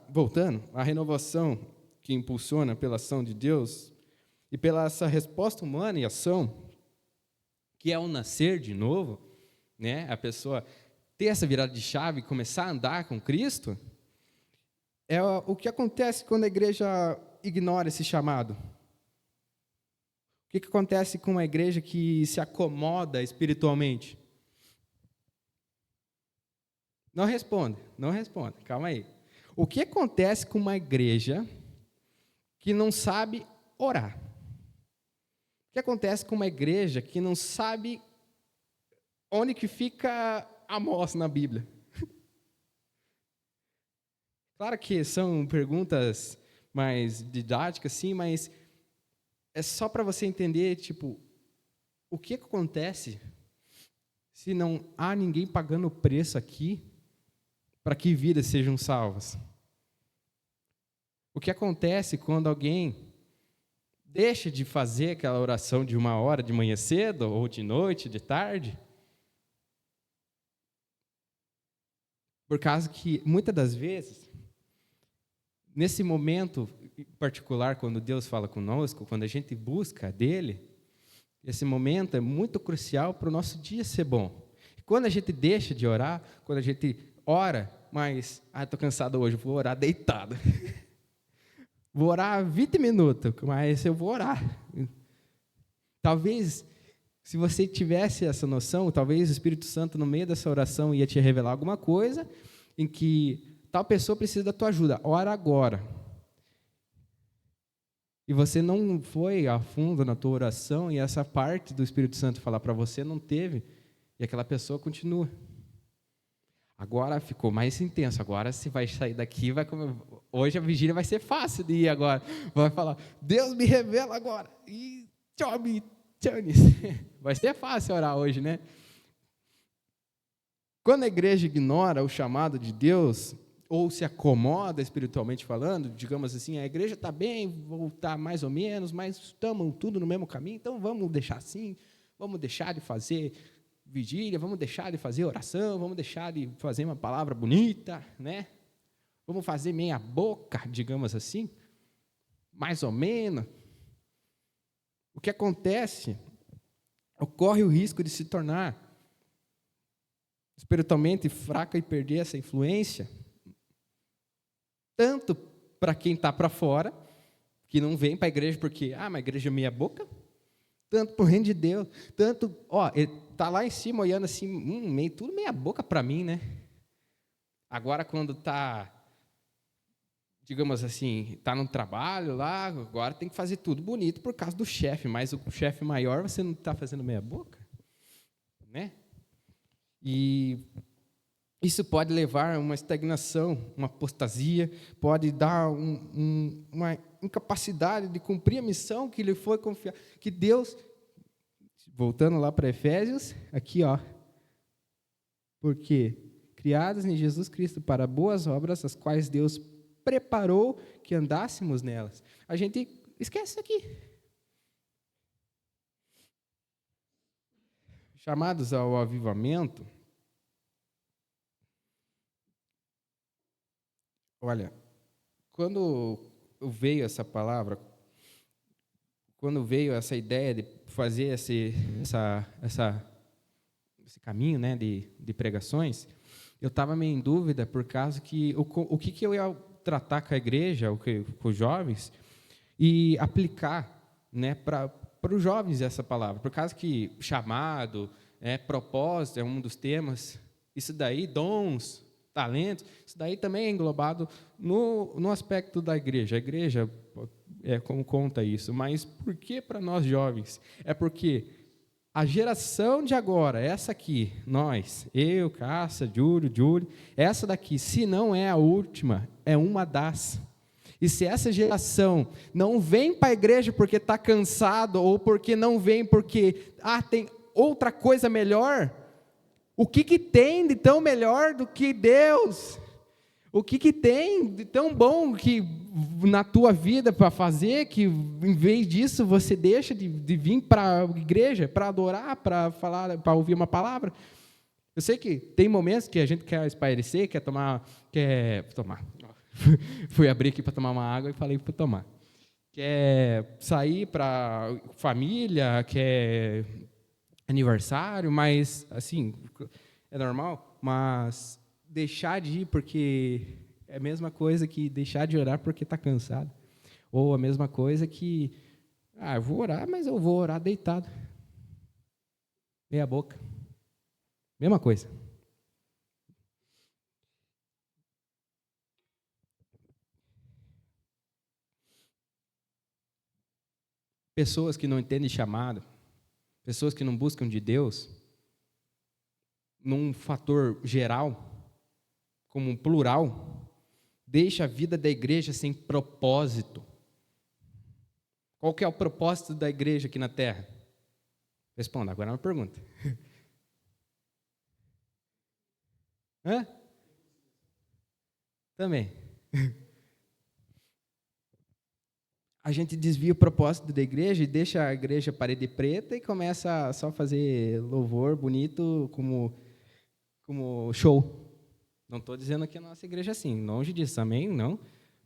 D: voltando, a renovação que impulsiona pela ação de Deus e pela essa resposta humana e ação, que é o nascer de novo, né? A pessoa ter essa virada de chave e começar a andar com Cristo, é o que acontece quando a igreja ignora esse chamado. O que acontece com uma igreja que se acomoda espiritualmente? Não responde, calma aí. O que acontece com uma igreja que não sabe orar? O que acontece com uma igreja que não sabe onde que fica Amós na Bíblia? Claro que são perguntas mais didáticas, sim, mas é só para você entender, o que acontece se não há ninguém pagando o preço aqui para que vidas sejam salvas? O que acontece quando alguém deixa de fazer aquela oração de 1 hora de manhã cedo, ou de noite, de tarde? Por causa que, muitas das vezes, nesse momento em particular, quando Deus fala conosco, quando a gente busca dele, esse momento é muito crucial para o nosso dia ser bom. Quando a gente deixa de orar, quando a gente ora, mas, estou cansado hoje, vou orar deitado. Vou orar 20 minutos, mas eu vou orar. Talvez, se você tivesse essa noção, talvez o Espírito Santo, no meio dessa oração, ia te revelar alguma coisa em que tal pessoa precisa da tua ajuda, ora agora. E você não foi a fundo na tua oração, e essa parte do Espírito Santo falar para você não teve, e aquela pessoa continua. Agora ficou mais intenso, agora você vai sair daqui, hoje a vigília vai ser fácil de ir agora. Vai falar, Deus me revela agora. E vai ser fácil orar hoje, né? Quando a igreja ignora o chamado de Deus, ou se acomoda espiritualmente falando, digamos assim, a igreja está bem, ou está mais ou menos, mas estamos tudo no mesmo caminho, então vamos deixar assim, vamos deixar de fazer vigília, vamos deixar de fazer oração, vamos deixar de fazer uma palavra bonita, né? Vamos fazer meia boca, digamos assim, mais ou menos. O que acontece? Ocorre o risco de se tornar espiritualmente fraca e perder essa influência, tanto para quem está para fora, que não vem para a igreja porque, mas a igreja é meia boca, tanto para o reino de Deus, tanto, ele está lá em cima olhando assim, meio, tudo meia boca para mim, né? Agora quando está, digamos assim, está no trabalho lá, agora tem que fazer tudo bonito por causa do chefe, mas o chefe maior você não está fazendo meia boca, né? E isso pode levar a uma estagnação, uma apostasia, pode dar uma incapacidade de cumprir a missão que lhe foi confiada. Que Deus, voltando lá para Efésios, aqui, porque criados em Jesus Cristo para boas obras, as quais Deus preparou que andássemos nelas. A gente esquece isso aqui. Chamados ao avivamento, olha, quando veio essa palavra, quando veio essa ideia de fazer esse caminho, né, de pregações, eu estava meio em dúvida por causa que o que eu ia tratar com a igreja, com os jovens, e aplicar, né, para os jovens essa palavra, por causa que chamado, propósito é um dos temas, isso daí, dons, talentos, isso daí também é englobado no aspecto da igreja. A igreja como conta isso, mas por que para nós jovens? É porque a geração de agora, essa aqui, nós, eu, Cássia, Júlio, essa daqui, se não é a última, é uma das. E se essa geração não vem para a igreja porque está cansado, ou porque não vem porque tem outra coisa melhor, o que tem de tão melhor do que Deus? O que tem de tão bom que na tua vida para fazer, que em vez disso você deixa de vir para a igreja, para adorar, para falar, para ouvir uma palavra? Eu sei que tem momentos que a gente quer espairecer, quer tomar. Fui abrir aqui para tomar uma água e falei para tomar. Quer sair para família, quer aniversário, mas, assim, é normal, mas deixar de ir porque é a mesma coisa que deixar de orar porque está cansado, ou a mesma coisa que, eu vou orar, mas eu vou orar deitado, meia boca, mesma coisa. Pessoas que não entendem chamado, pessoas que não buscam de Deus, num fator geral, como um plural, deixa a vida da igreja sem propósito. Qual que é o propósito da igreja aqui na Terra? Responda, agora é uma pergunta. Também. A gente desvia o propósito da igreja e deixa a igreja parede preta e começa a só fazer louvor bonito como show. Não estou dizendo que a nossa igreja é assim, longe disso, amém? Não,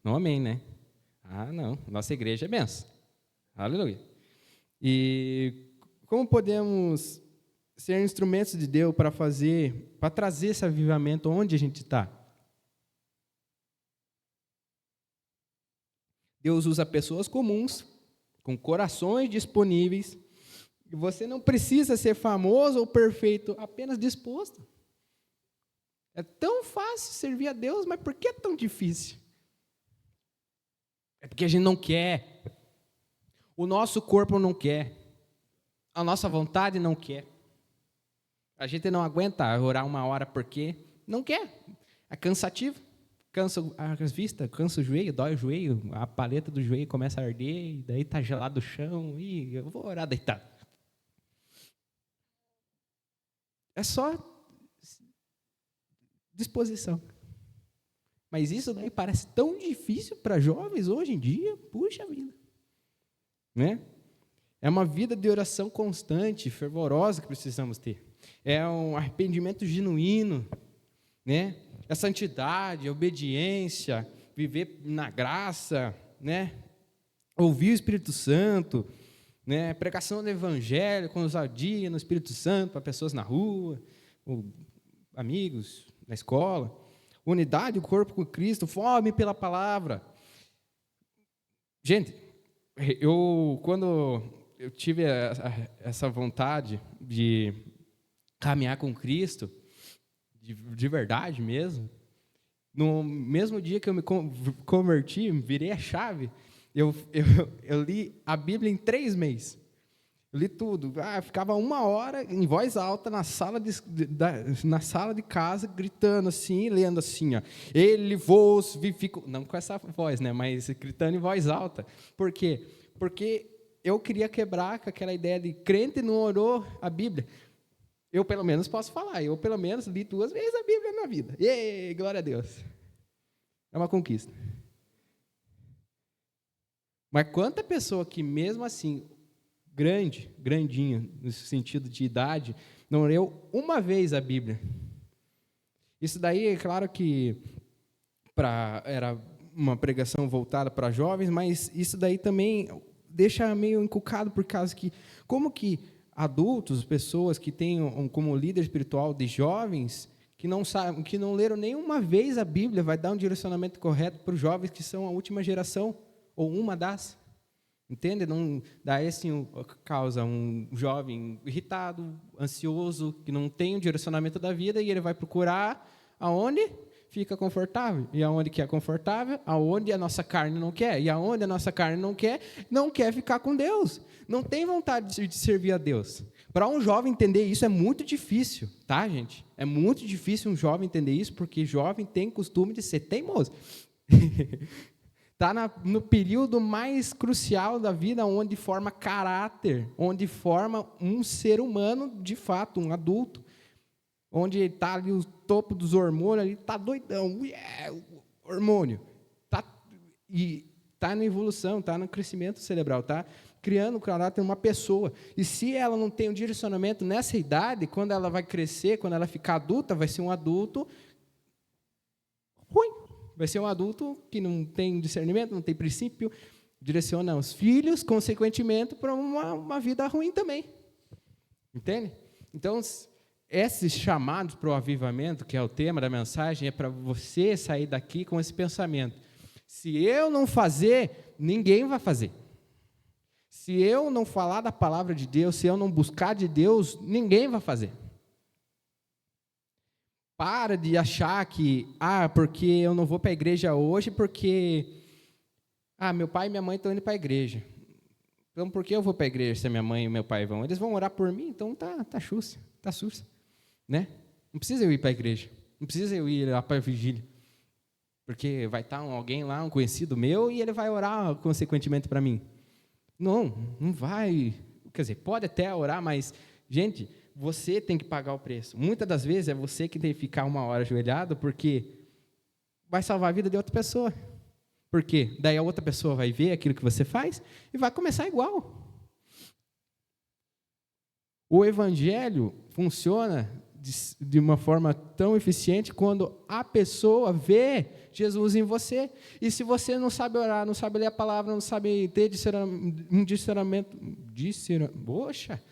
D: amém, né? Não, nossa igreja é benção. Aleluia. E como podemos ser instrumentos de Deus para trazer esse avivamento onde a gente está? Deus usa pessoas comuns, com corações disponíveis, e você não precisa ser famoso ou perfeito, apenas disposto. É tão fácil servir a Deus, mas por que é tão difícil? É porque a gente não quer. O nosso corpo não quer. A nossa vontade não quer. A gente não aguenta orar 1 hora porque não quer. É cansativo. Cansa as vistas, cansa o joelho, dói o joelho, a paleta do joelho começa a arder, e daí está gelado o chão, e eu vou orar deitado. É só disposição. Mas isso daí parece tão difícil para jovens hoje em dia, puxa vida. Né? É uma vida de oração constante, fervorosa que precisamos ter. É um arrependimento genuíno, né? É santidade, é obediência, viver na graça, né? Ouvir o Espírito Santo, né? Pregação do Evangelho com ousadia no Espírito Santo para pessoas na rua, amigos na escola, unidade do corpo com Cristo, fome pela palavra. Gente, quando eu tive essa vontade de caminhar com Cristo, de verdade mesmo, no mesmo dia que eu me converti, virei a chave, eu li a Bíblia em 3 meses. Eu li tudo. Eu ficava 1 hora em voz alta na sala de casa, gritando assim, lendo assim, ó, ele vos vivificou. Não com essa voz, né? Mas gritando em voz alta. Por quê? Porque eu queria quebrar com aquela ideia de crente não orou a Bíblia. Eu, pelo menos, posso falar. Eu, pelo menos, li 2 vezes a Bíblia na vida. E glória a Deus. É uma conquista. Mas quanta pessoa que, mesmo assim, grandinho, no sentido de idade, não leu uma vez a Bíblia. Isso daí, é claro que era uma pregação voltada para jovens, mas isso daí também deixa meio encucado, por causa que, como que adultos, pessoas que têm como líder espiritual de jovens, que não sabem, que não leram nenhuma vez a Bíblia, vai dar um direcionamento correto para os jovens que são a última geração, ou uma das. Entende? Não, daí assim causa um jovem irritado, ansioso, que não tem um direcionamento da vida, e ele vai procurar aonde fica confortável. E aonde que é confortável? Aonde a nossa carne não quer. E aonde a nossa carne não quer ficar com Deus. Não tem vontade de servir a Deus. Para um jovem entender isso é muito difícil, tá, gente? É muito difícil um jovem entender isso, porque jovem tem costume de ser teimoso. Está no período mais crucial da vida, onde forma caráter, onde forma um ser humano, de fato, um adulto. Onde está ali o topo dos hormônios, ali está doidão, hormônio. Está na evolução, está no crescimento cerebral, está criando o caráter de uma pessoa. E se ela não tem um direcionamento nessa idade, quando ela vai crescer, quando ela ficar adulta, vai ser um adulto ruim. Vai ser um adulto que não tem discernimento, não tem princípio, direciona os filhos, consequentemente, para uma vida ruim também. Entende? Então, esses chamados para o avivamento, que é o tema da mensagem, é para você sair daqui com esse pensamento. Se eu não fazer, ninguém vai fazer. Se eu não falar da palavra de Deus, se eu não buscar de Deus, ninguém vai fazer. Para de achar que, porque eu não vou para a igreja hoje, porque, meu pai e minha mãe estão indo para a igreja. Então, por que eu vou para a igreja se a minha mãe e meu pai vão? Eles vão orar por mim, então tá sussa, né? Não precisa eu ir para a igreja, não precisa eu ir lá para a vigília, porque vai estar alguém lá, um conhecido meu, e ele vai orar consequentemente para mim. Não vai, quer dizer, pode até orar, mas, gente, você tem que pagar o preço. Muitas das vezes é você que tem que ficar 1 hora ajoelhado, porque vai salvar a vida de outra pessoa. Por quê? Daí a outra pessoa vai ver aquilo que você faz e vai começar igual. O evangelho funciona de uma forma tão eficiente quando a pessoa vê Jesus em você. E se você não sabe orar, não sabe ler a palavra, não sabe ter um discernimento... Poxa!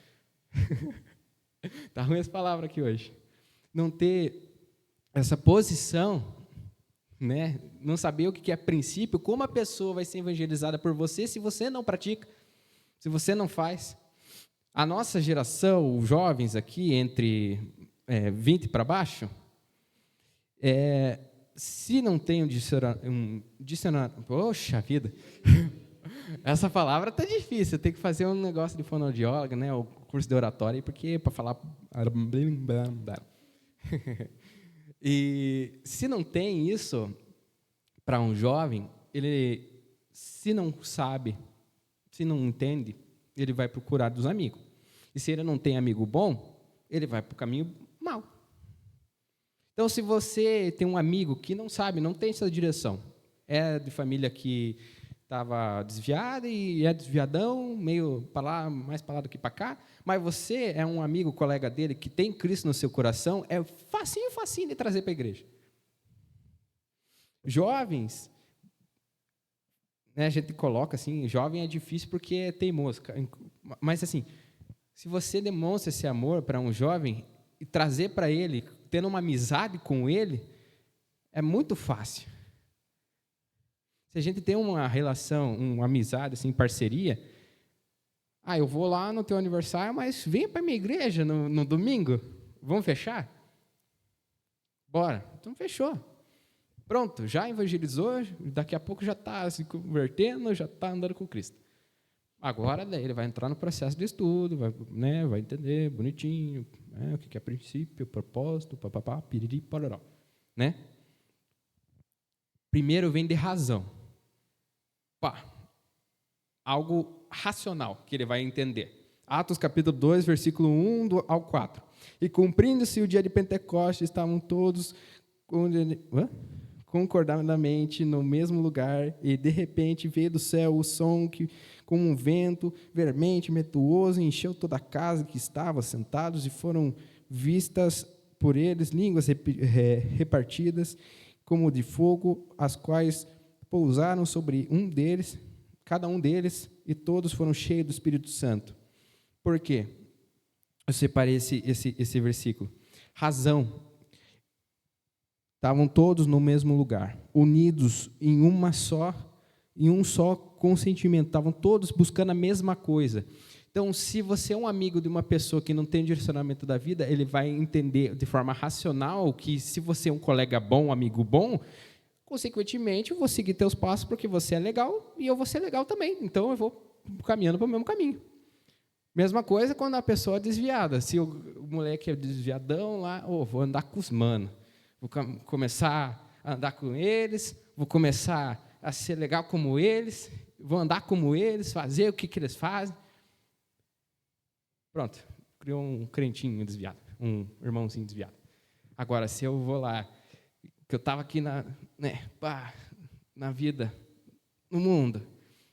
D: Está ruim essa palavra aqui hoje. Não ter essa posição, né? Não saber o que é princípio, como a pessoa vai ser evangelizada por você se você não pratica, se você não faz. A nossa geração, os jovens aqui, entre 20 para baixo, se não tem um discernimento... Poxa vida! Essa palavra está difícil, tem que fazer um negócio de fonoaudióloga, né? O curso de oratória, porque para falar... E se não tem isso, para um jovem, ele, se não sabe, se não entende, ele vai procurar dos amigos. E se ele não tem amigo bom, ele vai para o caminho mau. Então, se você tem um amigo que não sabe, não tem essa direção, é de família que estava desviada e é desviadão, meio para lá, mais para lá do que para cá, mas você é um amigo, colega dele, que tem Cristo no seu coração, é facinho de trazer para a igreja. Jovens, né, a gente coloca assim, jovem é difícil porque é teimoso, mas assim, se você demonstra esse amor para um jovem e trazer para ele, tendo uma amizade com ele, é muito fácil. Se a gente tem uma relação, uma amizade, assim, parceria, eu vou lá no teu aniversário, mas vem para a minha igreja no domingo. Vamos fechar? Bora. Então, fechou. Pronto, já evangelizou, daqui a pouco já está se convertendo, já está andando com Cristo. Agora, daí, ele vai entrar no processo de estudo, vai entender bonitinho, o que é princípio, propósito, papapá, piriri, pororó. Né? Primeiro vem de razão. Algo racional que ele vai entender. Atos capítulo 2, versículo 1 ao 4. E cumprindo-se o dia de Pentecostes, estavam todos concordadamente no mesmo lugar, e de repente veio do céu o som que, como um vento vermente, impetuoso, encheu toda a casa que estava sentados, e foram vistas por eles línguas repartidas, como de fogo, as quais pousaram sobre cada um deles, e todos foram cheios do Espírito Santo. Por quê? Eu separei esse versículo. Razão. Estavam todos no mesmo lugar, unidos em um só consentimento. Estavam todos buscando a mesma coisa. Então, se você é um amigo de uma pessoa que não tem direcionamento da vida, ele vai entender de forma racional que, se você é um colega bom, um amigo bom, consequentemente, eu vou seguir teus passos porque você é legal e eu vou ser legal também. Então, eu vou caminhando para o mesmo caminho. Mesma coisa quando a pessoa é desviada. Se o moleque é desviadão lá, vou andar com os manos. Vou começar a andar com eles, vou começar a ser legal como eles, vou andar como eles, fazer o que eles fazem. Pronto, criou um crentinho desviado, um irmãozinho desviado. Agora, se eu vou lá, que eu estava aqui na vida, no mundo,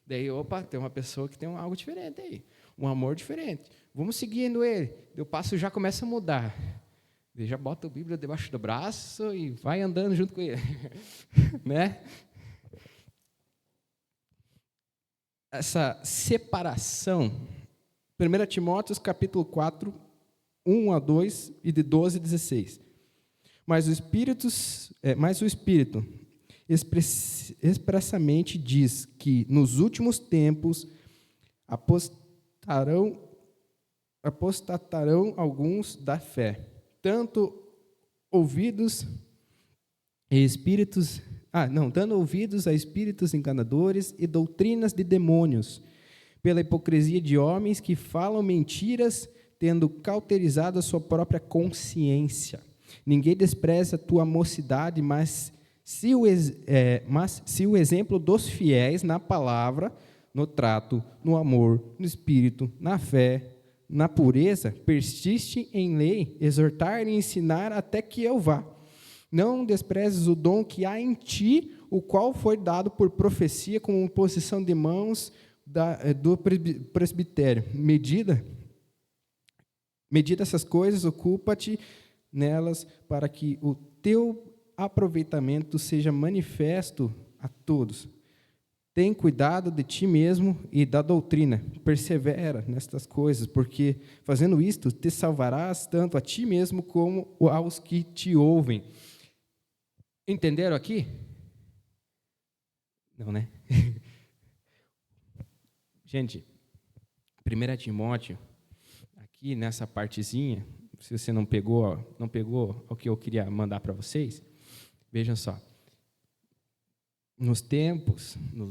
D: daí, tem uma pessoa que tem algo diferente aí, um amor diferente. Vamos seguindo ele. O passo já começa a mudar. Ele já bota a Bíblia debaixo do braço e vai andando junto com ele. Né? Essa separação, 1 Timóteo, capítulo 4, 1 a 2 e de 12 a 16. Mas o Espírito expressamente diz que nos últimos tempos apostatarão alguns da fé, dando ouvidos a espíritos enganadores e doutrinas de demônios, pela hipocrisia de homens que falam mentiras, tendo cauterizado a sua própria consciência. Ninguém despreza a tua mocidade, mas se o exemplo dos fiéis na palavra, no trato, no amor, no espírito, na fé, na pureza, persiste em lei, exortar e ensinar até que eu vá. Não desprezes o dom que há em ti, o qual foi dado por profecia como posição de mãos do presbitério. Medida essas coisas, ocupa-te nelas, para que o teu aproveitamento seja manifesto a todos. Tem cuidado de ti mesmo e da doutrina. Persevera nestas coisas, porque, fazendo isto, te salvarás tanto a ti mesmo como aos que te ouvem. Entenderam aqui? Não, né? Gente, 1 Timóteo, aqui nessa partezinha, se você não pegou o que eu queria mandar para vocês, vejam só. Nos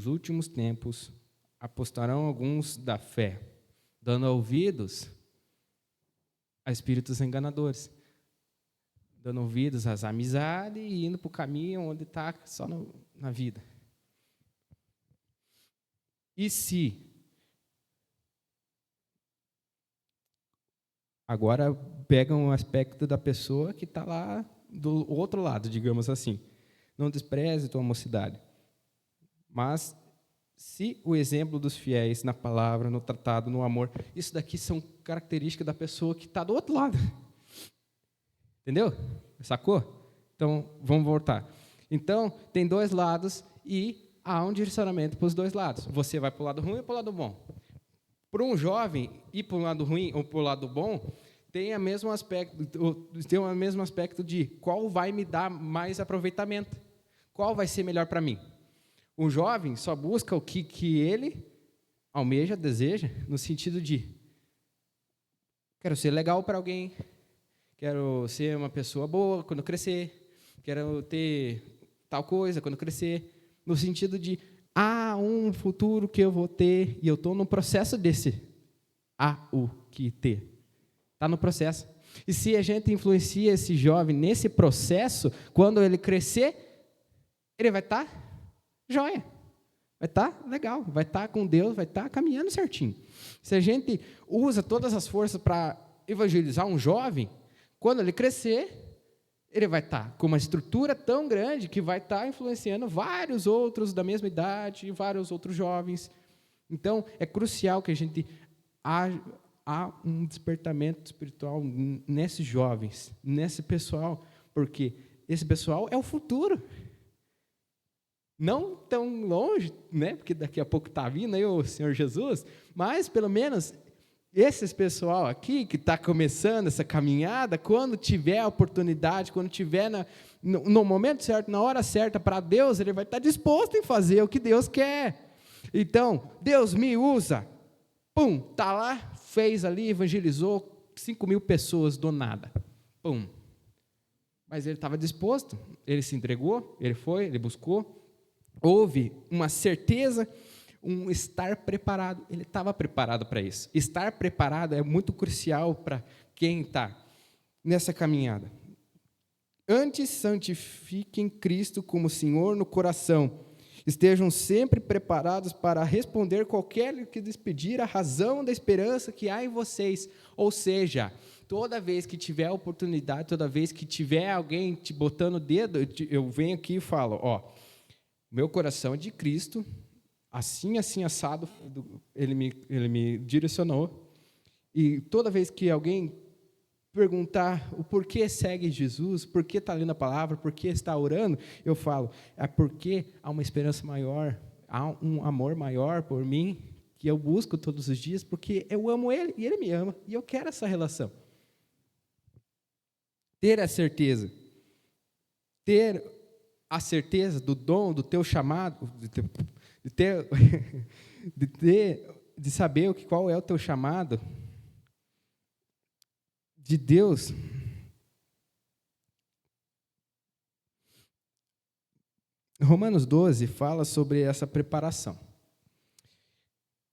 D: últimos tempos, apostarão alguns da fé, dando ouvidos a espíritos enganadores, dando ouvidos às amizades e indo para o caminho onde está só na vida. E se agora pega um aspecto da pessoa que está lá do outro lado, digamos assim. Não despreze tua mocidade. Mas, se o exemplo dos fiéis na palavra, no tratado, no amor, isso daqui são características da pessoa que está do outro lado. Entendeu? Sacou? Então, vamos voltar. Então, tem dois lados e há um direcionamento para os dois lados. Você vai para o lado ruim ou para o lado bom? Para um jovem ir para o lado ruim ou para o lado bom, tem o mesmo aspecto de qual vai me dar mais aproveitamento, qual vai ser melhor para mim. O jovem só busca o que ele almeja, deseja, no sentido de quero ser legal para alguém, quero ser uma pessoa boa quando crescer, quero ter tal coisa quando crescer, no sentido de há um futuro que eu vou ter e eu estou no processo desse o que ter. Está no processo. E se a gente influencia esse jovem nesse processo, quando ele crescer, ele vai estar joia. Vai estar legal, vai estar com Deus, vai estar caminhando certinho. Se a gente usa todas as forças para evangelizar um jovem, quando ele crescer, ele vai estar com uma estrutura tão grande que vai estar influenciando vários outros da mesma idade, vários outros jovens. Então, é crucial que a gente há um despertamento espiritual nesses jovens, nesse pessoal, porque esse pessoal é o futuro. Não tão longe, né? Porque daqui a pouco está vindo aí o Senhor Jesus, mas pelo menos esse pessoal aqui que está começando essa caminhada, quando tiver a oportunidade, quando tiver no momento certo, na hora certa para Deus, ele vai estar disposto em fazer o que Deus quer. Então, Deus me usa, está lá, fez ali, evangelizou 5.000 pessoas do nada, mas ele estava disposto, ele se entregou, ele foi, ele buscou. Houve uma certeza, um estar preparado. Ele estava preparado para isso. Estar preparado é muito crucial para quem está nessa caminhada. Antes, santifiquem Cristo como Senhor no coração. Estejam sempre preparados para responder qualquer que lhes pedir a razão da esperança que há em vocês. Ou seja, toda vez que tiver oportunidade, toda vez que tiver alguém te botando o dedo, eu venho aqui e falo, meu coração é de Cristo, assim, assado, ele me direcionou. E toda vez que alguém perguntar o porquê segue Jesus, por que está lendo a palavra, por que está orando, eu falo, é porque há uma esperança maior, há um amor maior por mim, que eu busco todos os dias, porque eu amo Ele, e Ele me ama, e eu quero essa relação. Ter a certeza, ter a certeza do dom, do teu chamado, de saber qual é o teu chamado de Deus. Romanos 12 fala sobre essa preparação.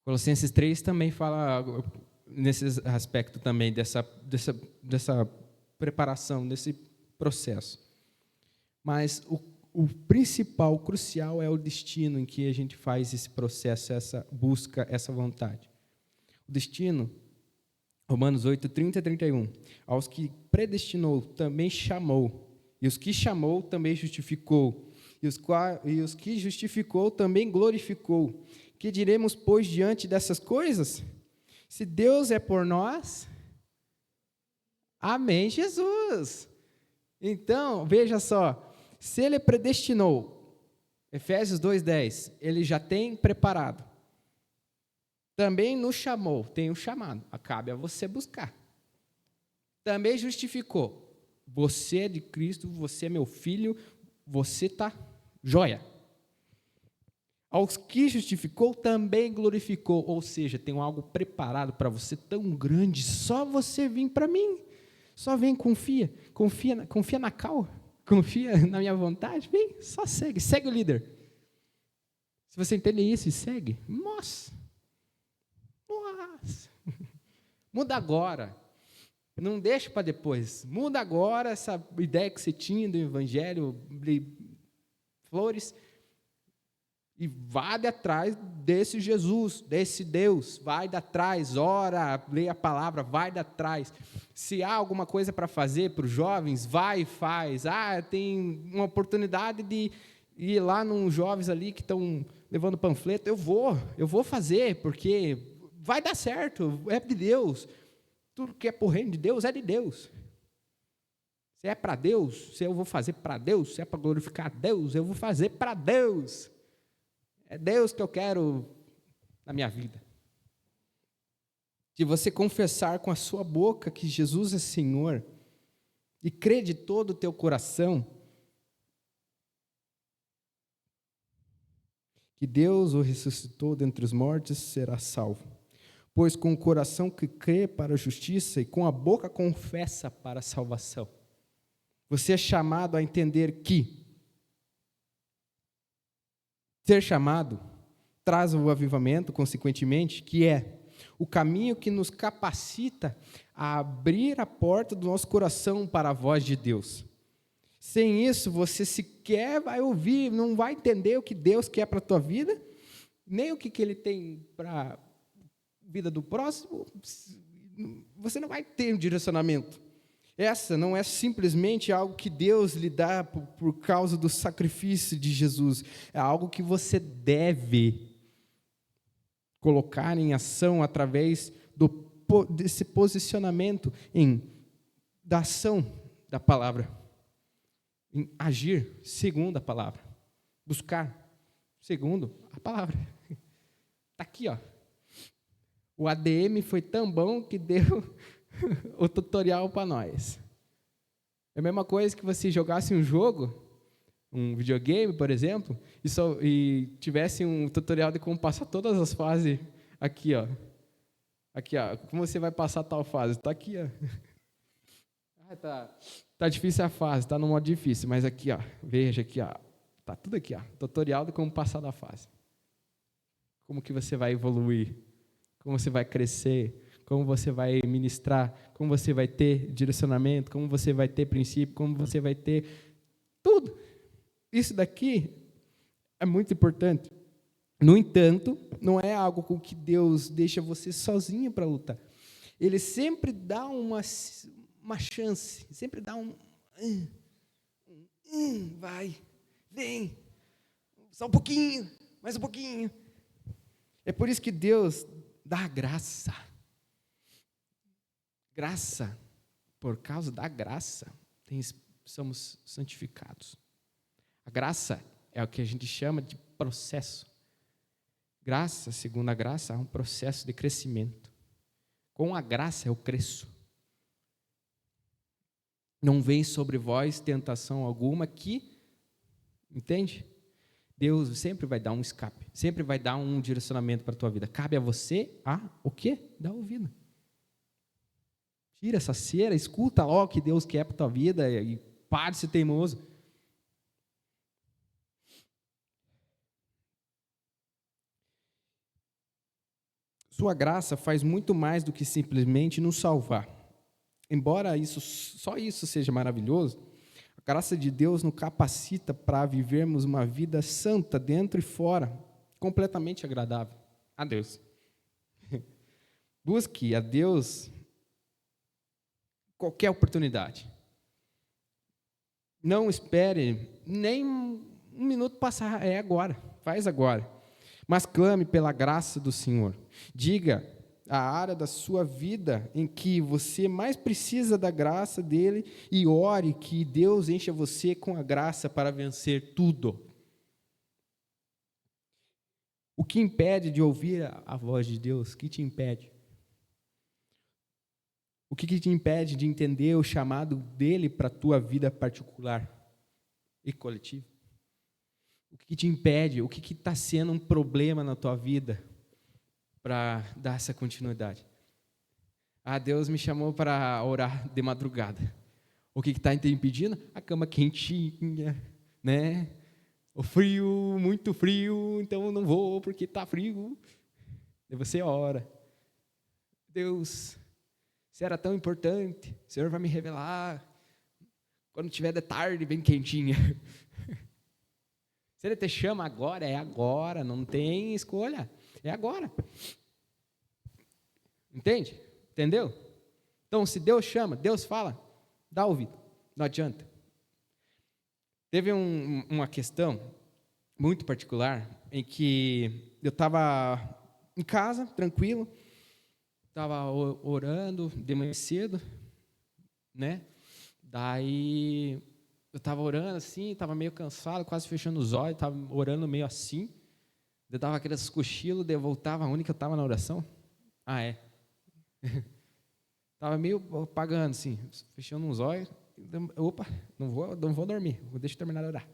D: Colossenses 3 também fala nesse aspecto também dessa preparação, desse processo. Mas o principal, o crucial é o destino em que a gente faz esse processo, essa busca, essa vontade. O destino, Romanos 8, 30 e 31. Aos que predestinou, também chamou. E os que chamou, também justificou. E os que justificou, também glorificou. Que diremos, pois, diante dessas coisas? Se Deus é por nós, amém, Jesus. Então, veja só. Se Ele predestinou, Efésios 2:10, Ele já tem preparado. Também nos chamou, tem um chamado, cabe a você buscar. Também justificou, você é de Cristo, você é meu filho, você está joia. Aos que justificou, também glorificou, ou seja, tem algo preparado para você tão grande, só você vir para mim, só vem, confia na cal. Confia na minha vontade? Vem, só segue o líder. Se você entende isso e segue, nossa, muda agora, não deixa para depois, muda agora essa ideia que você tinha do evangelho, de flores, e vai atrás desse Jesus, desse Deus, vai atrás, ora, lê a palavra, vai atrás. Se há alguma coisa para fazer para os jovens, vai e faz. Tem uma oportunidade de ir lá nos jovens ali que estão levando panfleto, eu vou fazer, porque vai dar certo, é de Deus. Tudo que é por reino de Deus é de Deus. Se é para Deus, se eu vou fazer para Deus, se é para glorificar Deus, eu vou fazer para Deus. É Deus que eu quero na minha vida. Se você confessar com a sua boca que Jesus é Senhor e crer de todo o teu coração que Deus o ressuscitou dentre os mortos, será salvo. Pois com o coração que crê para a justiça e com a boca confessa para a salvação. Você é chamado a entender que ser chamado traz o avivamento, consequentemente, que é o caminho que nos capacita a abrir a porta do nosso coração para a voz de Deus. Sem isso, você sequer vai ouvir, não vai entender o que Deus quer para a tua vida, nem o que Ele tem para a vida do próximo. Você não vai ter um direcionamento. Essa não é simplesmente algo que Deus lhe dá por causa do sacrifício de Jesus. É algo que você deve colocar em ação através desse posicionamento da ação da palavra. Em agir segundo a palavra. Buscar segundo a palavra. Está aqui, ó. O ADM foi tão bom que deu o tutorial para nós. É a mesma coisa que você jogasse um jogo, um videogame, por exemplo, e tivesse um tutorial de como passar todas as fases aqui, ó. Aqui, ó. Como você vai passar tal fase? Está aqui, ó. Tá difícil a fase, tá no modo difícil, mas aqui, ó. Veja aqui, ó. Tá tudo aqui, ó. Tutorial de como passar da fase. Como que você vai evoluir? Como você vai crescer? Como você vai ministrar? Como você vai ter direcionamento? Como você vai ter princípio? Como você vai ter tudo? Isso daqui é muito importante. No entanto, não é algo com que Deus deixa você sozinho para lutar. Ele sempre dá uma chance, sempre dá vai, vem, só um pouquinho, mais um pouquinho. É por isso que Deus dá graça. Graça, por causa da graça, somos santificados. A graça é o que a gente chama de processo. Graça, segundo a graça, é um processo de crescimento. Com a graça eu cresço. Não vem sobre vós tentação alguma que, entende? Deus sempre vai dar um escape, sempre vai dar um direcionamento para a tua vida. Cabe a você o quê? Dar ouvido. Tira essa cera, escuta logo o que Deus quer para a tua vida e pare de ser teimoso. Sua graça faz muito mais do que simplesmente nos salvar. Embora só isso seja maravilhoso, a graça de Deus nos capacita para vivermos uma vida santa dentro e fora, completamente agradável a Deus. Busque a Deus qualquer oportunidade. Não espere nem um minuto passar, é agora, faz agora. Mas clame pela graça do Senhor. Diga a área da sua vida em que você mais precisa da graça dele e ore que Deus encha você com a graça para vencer tudo. O que impede de ouvir a voz de Deus? O que te impede? O que te impede de entender o chamado dele para a tua vida particular e coletiva? O que te impede? O que está sendo um problema na tua vida para dar essa continuidade? Deus me chamou para orar de madrugada. O que está te impedindo? A cama quentinha, né? O frio, muito frio, então eu não vou porque está frio. E você ora. Deus, se era tão importante, o Senhor vai me revelar. Quando tiver de tarde, bem quentinha. Se Ele te chama agora, é agora, não tem escolha, é agora. Entende? Entendeu? Então, se Deus chama, Deus fala, dá ouvido, não adianta. Teve uma questão muito particular em que eu estava em casa, tranquilo, estava orando de manhã cedo, né? Daí eu estava orando assim, estava meio cansado, quase fechando os olhos, estava orando meio assim. Eu dava aqueles cochilos, daí eu voltava, onde que eu estava na oração? Estava meio apagando assim, fechando os olhos. Opa, não vou dormir, deixa eu terminar de orar.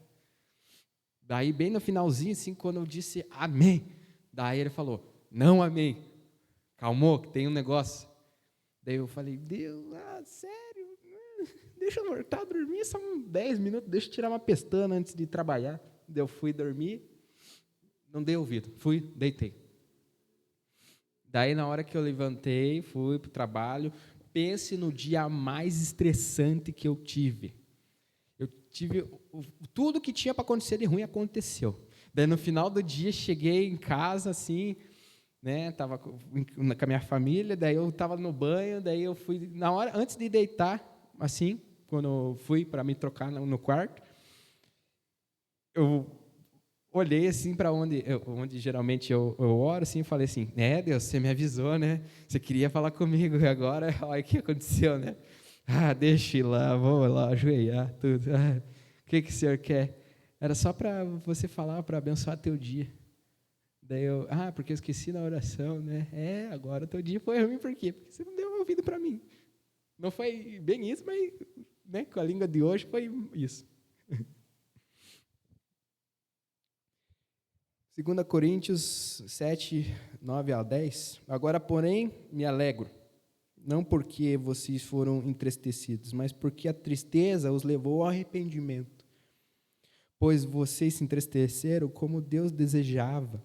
D: Daí, bem no finalzinho, assim, quando eu disse amém, daí ele falou, não amém. Calmou, que tem um negócio. Daí eu falei, Deus, sério? Deixa eu voltar a dormir só uns 10 minutos, deixa eu tirar uma pestana antes de trabalhar. Daí eu fui dormir, não dei ouvido, fui, deitei. Daí, na hora que eu levantei, fui para o trabalho, pense no dia mais estressante que eu tive. Eu tive, tudo que tinha para acontecer de ruim aconteceu. Daí, no final do dia, cheguei em casa, assim, né, estava com a minha família, daí eu estava no banho, daí eu fui, na hora, antes de deitar, assim, quando eu fui para me trocar no quarto, eu olhei assim para onde geralmente eu oro, assim, e falei assim, Deus, você me avisou, né? Você queria falar comigo, e agora, olha o que aconteceu, né? Deixa eu ir lá, vou lá, ajoelhar, tudo. O que o senhor quer? Era só para você falar, para abençoar teu dia. Daí eu, porque eu esqueci na oração, né? Agora teu dia foi ruim, por quê? Porque você não deu ouvido para mim. Não foi bem isso, mas, né, com a língua de hoje foi isso. 2 Coríntios 7, 9 a 10. Agora, porém, me alegro, não porque vocês foram entristecidos, mas porque a tristeza os levou ao arrependimento. Pois vocês se entristeceram como Deus desejava,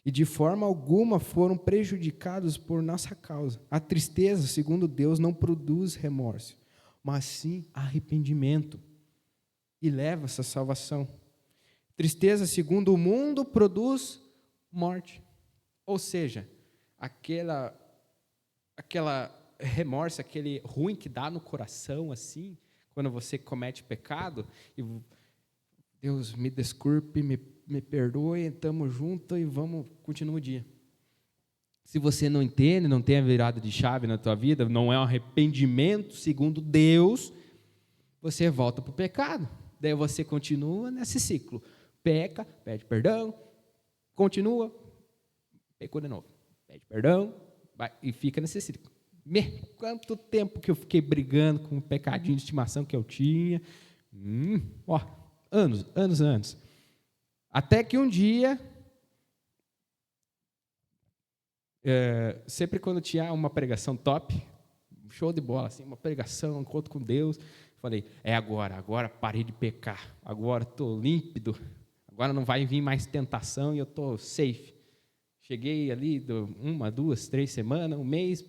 D: e de forma alguma foram prejudicados por nossa causa. A tristeza, segundo Deus, não produz remorso, mas sim arrependimento, e leva essa salvação. Tristeza, segundo o mundo, produz morte. Ou seja, aquela remorso, aquele ruim que dá no coração, assim, quando você comete pecado, e Deus me desculpe, me perdoe, estamos juntos e vamos, continua o dia. Se você não entende, não tem a virada de chave na tua vida, não é um arrependimento segundo Deus, você volta para o pecado. Daí você continua nesse ciclo. Peca, pede perdão, continua, pecou de novo, pede perdão, vai, e fica nesse ciclo. Quanto tempo que eu fiquei brigando com o pecadinho de estimação que eu tinha, anos. Até que um dia, sempre quando tinha uma pregação top, show de bola, assim, uma pregação, um encontro com Deus, falei, agora parei de pecar, agora estou límpido, agora não vai vir mais tentação e eu estou safe. Cheguei ali, 1, 2, 3 semanas, um mês,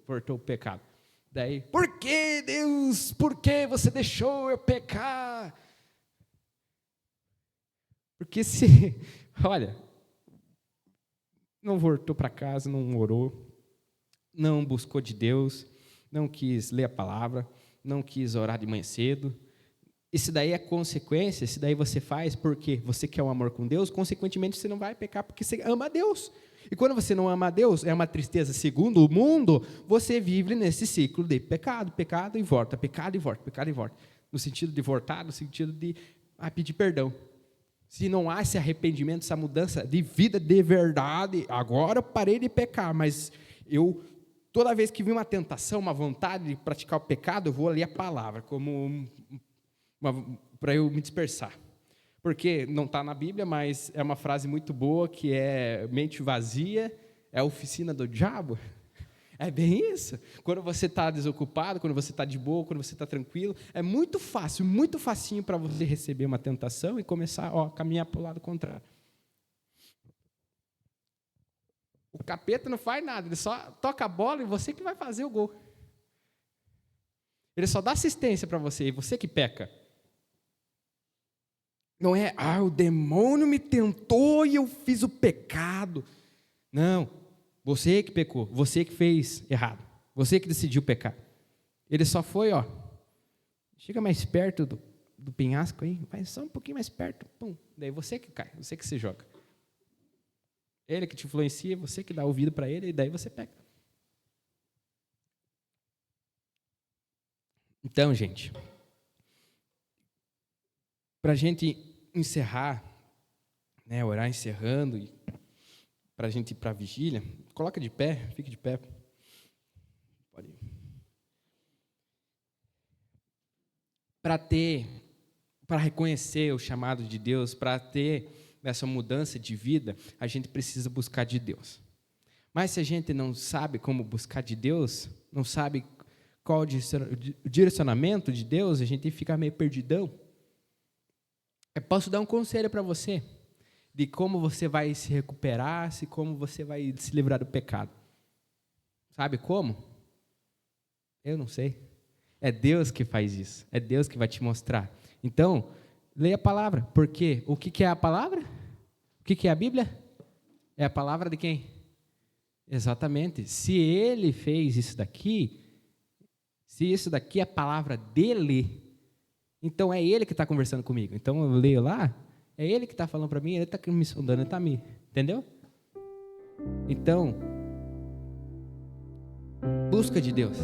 D: voltou o pecado. Daí, por que, Deus? Por que você deixou eu pecar? Porque olha, não voltou para casa, não orou, não buscou de Deus, não quis ler a palavra, não quis orar de manhã cedo. Isso daí é consequência, isso daí você faz porque você quer um amor com Deus, consequentemente você não vai pecar porque você ama a Deus. E quando você não ama a Deus, é uma tristeza segundo o mundo, você vive nesse ciclo de pecado e volta, pecado e volta. No sentido de voltar, no sentido de pedir perdão. Se não há esse arrependimento, essa mudança de vida de verdade, agora eu parei de pecar, mas toda vez que vi uma tentação, uma vontade de praticar o pecado, eu vou ler a palavra, como para eu me dispersar. Porque não está na Bíblia, mas é uma frase muito boa, que é mente vazia, é a oficina do diabo. É bem isso. Quando você está desocupado, quando você está de boa, quando você está tranquilo, é muito fácil, muito facinho para você receber uma tentação e começar a caminhar para o lado contrário. O capeta não faz nada, ele só toca a bola e você que vai fazer o gol. Ele só dá assistência para você, e você que peca. Não é, o demônio me tentou e eu fiz o pecado. Não, você que pecou, você que fez errado, você que decidiu pecar. Ele só foi, chega mais perto do penhasco aí, vai só um pouquinho mais perto, daí você que cai, você que se joga. Ele que te influencia, você que dá ouvido para ele, e daí você peca. Então, gente, para a gente encerrar, né, orar encerrando, e para a gente ir para a vigília, coloca de pé, fique de pé. Pode ir. Para ter para reconhecer o chamado de Deus, para ter essa mudança de vida, a gente precisa buscar de Deus. Mas se a gente não sabe como buscar de Deus, não sabe qual o direcionamento de Deus, a gente fica meio perdidão. Eu posso dar um conselho para você, de como você vai se recuperar, como você vai se livrar do pecado. Sabe como? Eu não sei. É Deus que faz isso. É Deus que vai te mostrar. Então, leia a palavra. Por quê? O que é a palavra? O que é a Bíblia? É a palavra de quem? Exatamente. Se ele fez isso daqui, se isso daqui é a palavra dele, então é ele que está conversando comigo. Então eu leio lá, é ele que está falando para mim, ele está me sondando, ele está me... Entendeu? Então, busca de Deus.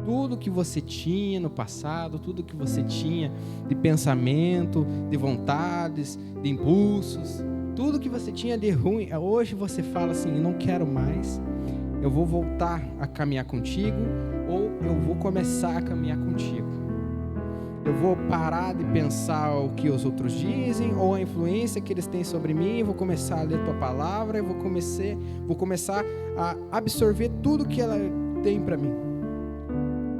D: Tudo que você tinha no passado, tudo que você tinha de pensamento, de vontades, de impulsos, tudo que você tinha de ruim, hoje você fala assim, eu não quero mais, eu vou voltar a caminhar contigo, ou eu vou começar a caminhar contigo. Eu vou parar de pensar o que os outros dizem, ou a influência que eles têm sobre mim, vou começar a ler tua palavra, eu vou começar a absorver tudo que ela tem para mim.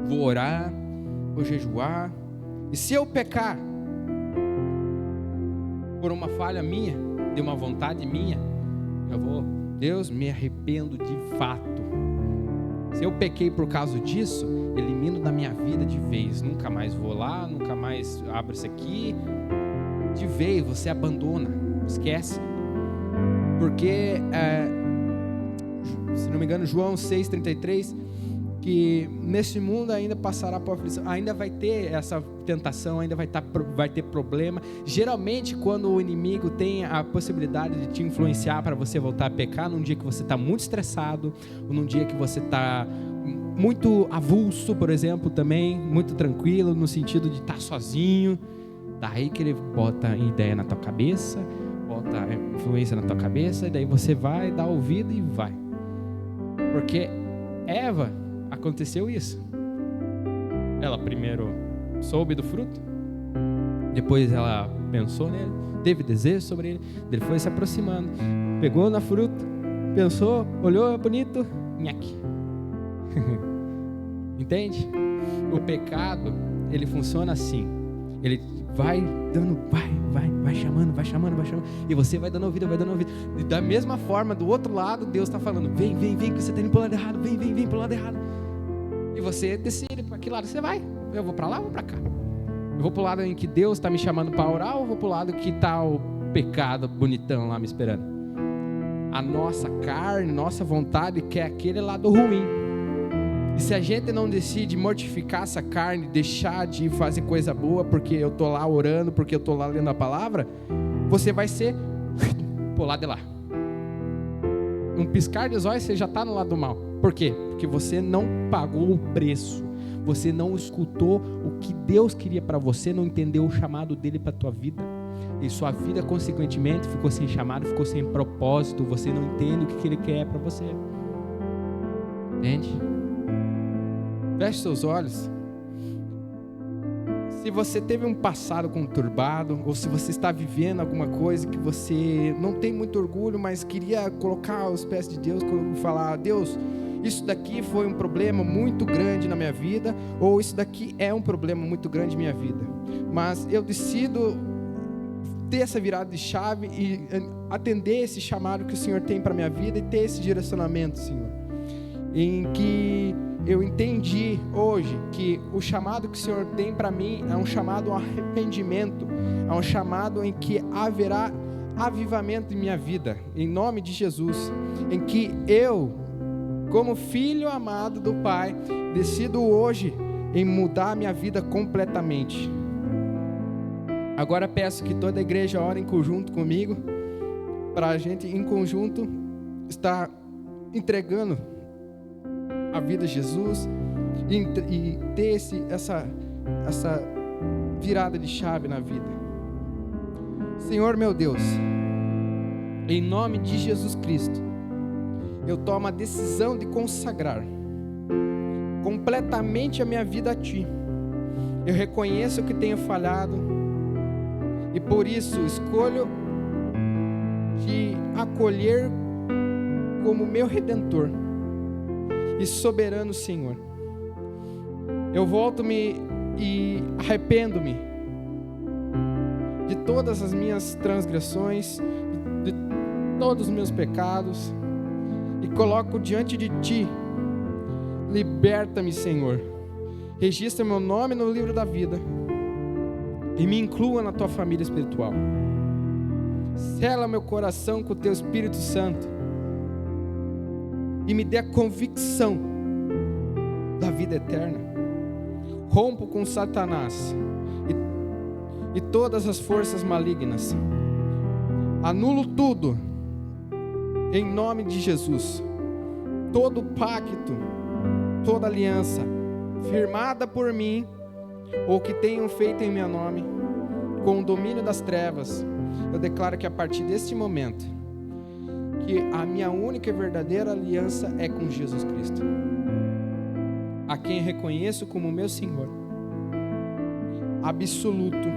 D: Vou orar, vou jejuar, e se eu pecar por uma falha minha, de uma vontade minha, eu vou, Deus, me arrependo de fato. Se eu pequei por causa disso, elimino da minha vida de vez, nunca mais vou lá, nunca mais abro isso aqui, de vez, você abandona, esquece, porque, se não me engano, João 6,33, que nesse mundo ainda passará por aflição, ainda vai ter essa tentação, ainda vai ter problema. Geralmente, quando o inimigo tem a possibilidade de te influenciar para você voltar a pecar, num dia que você está muito estressado, ou num dia que você está muito avulso, por exemplo, também, muito tranquilo, no sentido de estar sozinho, daí que ele bota ideia na tua cabeça, bota influência na tua cabeça, e daí você vai dar ouvido e vai. Porque Eva, aconteceu isso. Ela primeiro soube do fruto, depois ela pensou nele, teve desejo sobre ele, ele foi se aproximando, pegou na fruta, pensou, olhou, bonito, nhaque. Entende? O pecado, ele funciona assim, ele vai dando, vai chamando, e você vai dando ouvido, e da mesma forma, do outro lado, Deus está falando, vem, que você está indo para o lado errado, vem para o lado errado, e você decide para que lado você vai. Eu vou para lá ou vou para cá? Eu vou para o lado em que Deus está me chamando para orar, ou vou para o lado que está o pecado bonitão lá me esperando? A nossa carne, nossa vontade quer aquele lado ruim. E se a gente não decide mortificar essa carne, deixar de fazer coisa boa, porque eu estou lá orando, porque eu estou lá lendo a palavra, você vai ser pro lado de lá. Um piscar de olhos, você já está no lado do mal. Por quê? Porque você não pagou o preço. Você não escutou o que Deus queria para você, não entendeu o chamado dele para a tua vida. E sua vida, consequentemente, ficou sem chamado, ficou sem propósito. Você não entende o que ele quer para você. Entende? Feche seus olhos. Se você teve um passado conturbado, ou se você está vivendo alguma coisa que você não tem muito orgulho, mas queria colocar aos pés de Deus, falar, Deus, isso daqui foi um problema muito grande na minha vida, ou isso daqui é um problema muito grande na minha vida, mas eu decido ter essa virada de chave e atender esse chamado que o Senhor tem para a minha vida e ter esse direcionamento, Senhor, em que eu entendi hoje que o chamado que o Senhor tem para mim é um chamado ao arrependimento, é um chamado em que haverá avivamento em minha vida, em nome de Jesus, em que eu, como filho amado do Pai, decido hoje em mudar a minha vida completamente. Agora peço que toda a igreja ore em conjunto comigo, para a gente em conjunto estar entregando a vida de Jesus e ter essa virada de chave na vida. Senhor meu Deus, em nome de Jesus Cristo, eu tomo a decisão de consagrar completamente a minha vida a Ti. Eu reconheço que tenho falhado e por isso escolho te acolher como meu Redentor e soberano Senhor. Eu volto-me e arrependo-me de todas as minhas transgressões, de todos os meus pecados, e coloco diante de Ti. Liberta-me, Senhor. Registra meu nome no livro da vida e me inclua na Tua família espiritual. Sela meu coração com o Teu Espírito Santo e me dê a convicção da vida eterna. Rompo com Satanás e todas as forças malignas. Anulo tudo em nome de Jesus. Todo pacto, toda aliança firmada por mim ou que tenham feito em meu nome com o domínio das trevas, eu declaro que a partir deste momento que a minha única e verdadeira aliança é com Jesus Cristo, a quem reconheço como meu Senhor absoluto,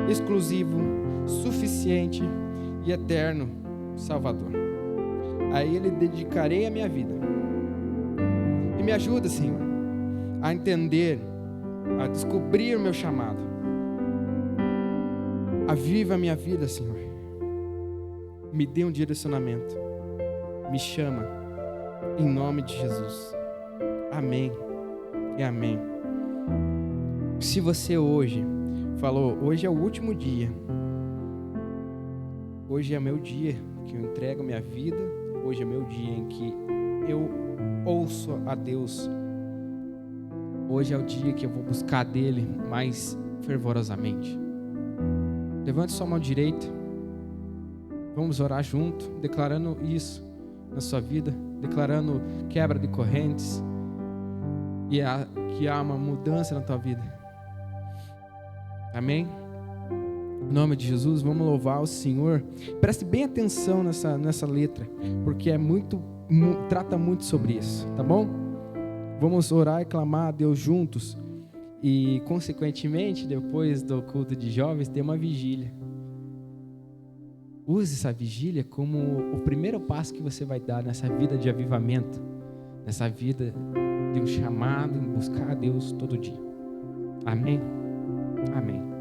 D: exclusivo, suficiente e eterno Salvador. A Ele dedicarei a minha vida. E me ajuda, Senhor, a entender, a descobrir o meu chamado. Aviva a minha vida, Senhor. Me dê um direcionamento. Me chama, em nome de Jesus. Amém e amém. Se você hoje falou, hoje é o último dia, hoje é meu dia que eu entrego minha vida, hoje é meu dia em que eu ouço a Deus, hoje é o dia que eu vou buscar dele mais fervorosamente. Levante sua mão direita, vamos orar junto, declarando isso na sua vida, declarando quebra de correntes e que há uma mudança na tua vida. Amém? Em nome de Jesus, vamos louvar o Senhor. Preste bem atenção nessa letra, porque trata muito sobre isso, tá bom? Vamos orar e clamar a Deus juntos. E, consequentemente, depois do culto de jovens, tem uma vigília. Use essa vigília como o primeiro passo que você vai dar nessa vida de avivamento, nessa vida de um chamado em buscar a Deus todo dia. Amém? Amém.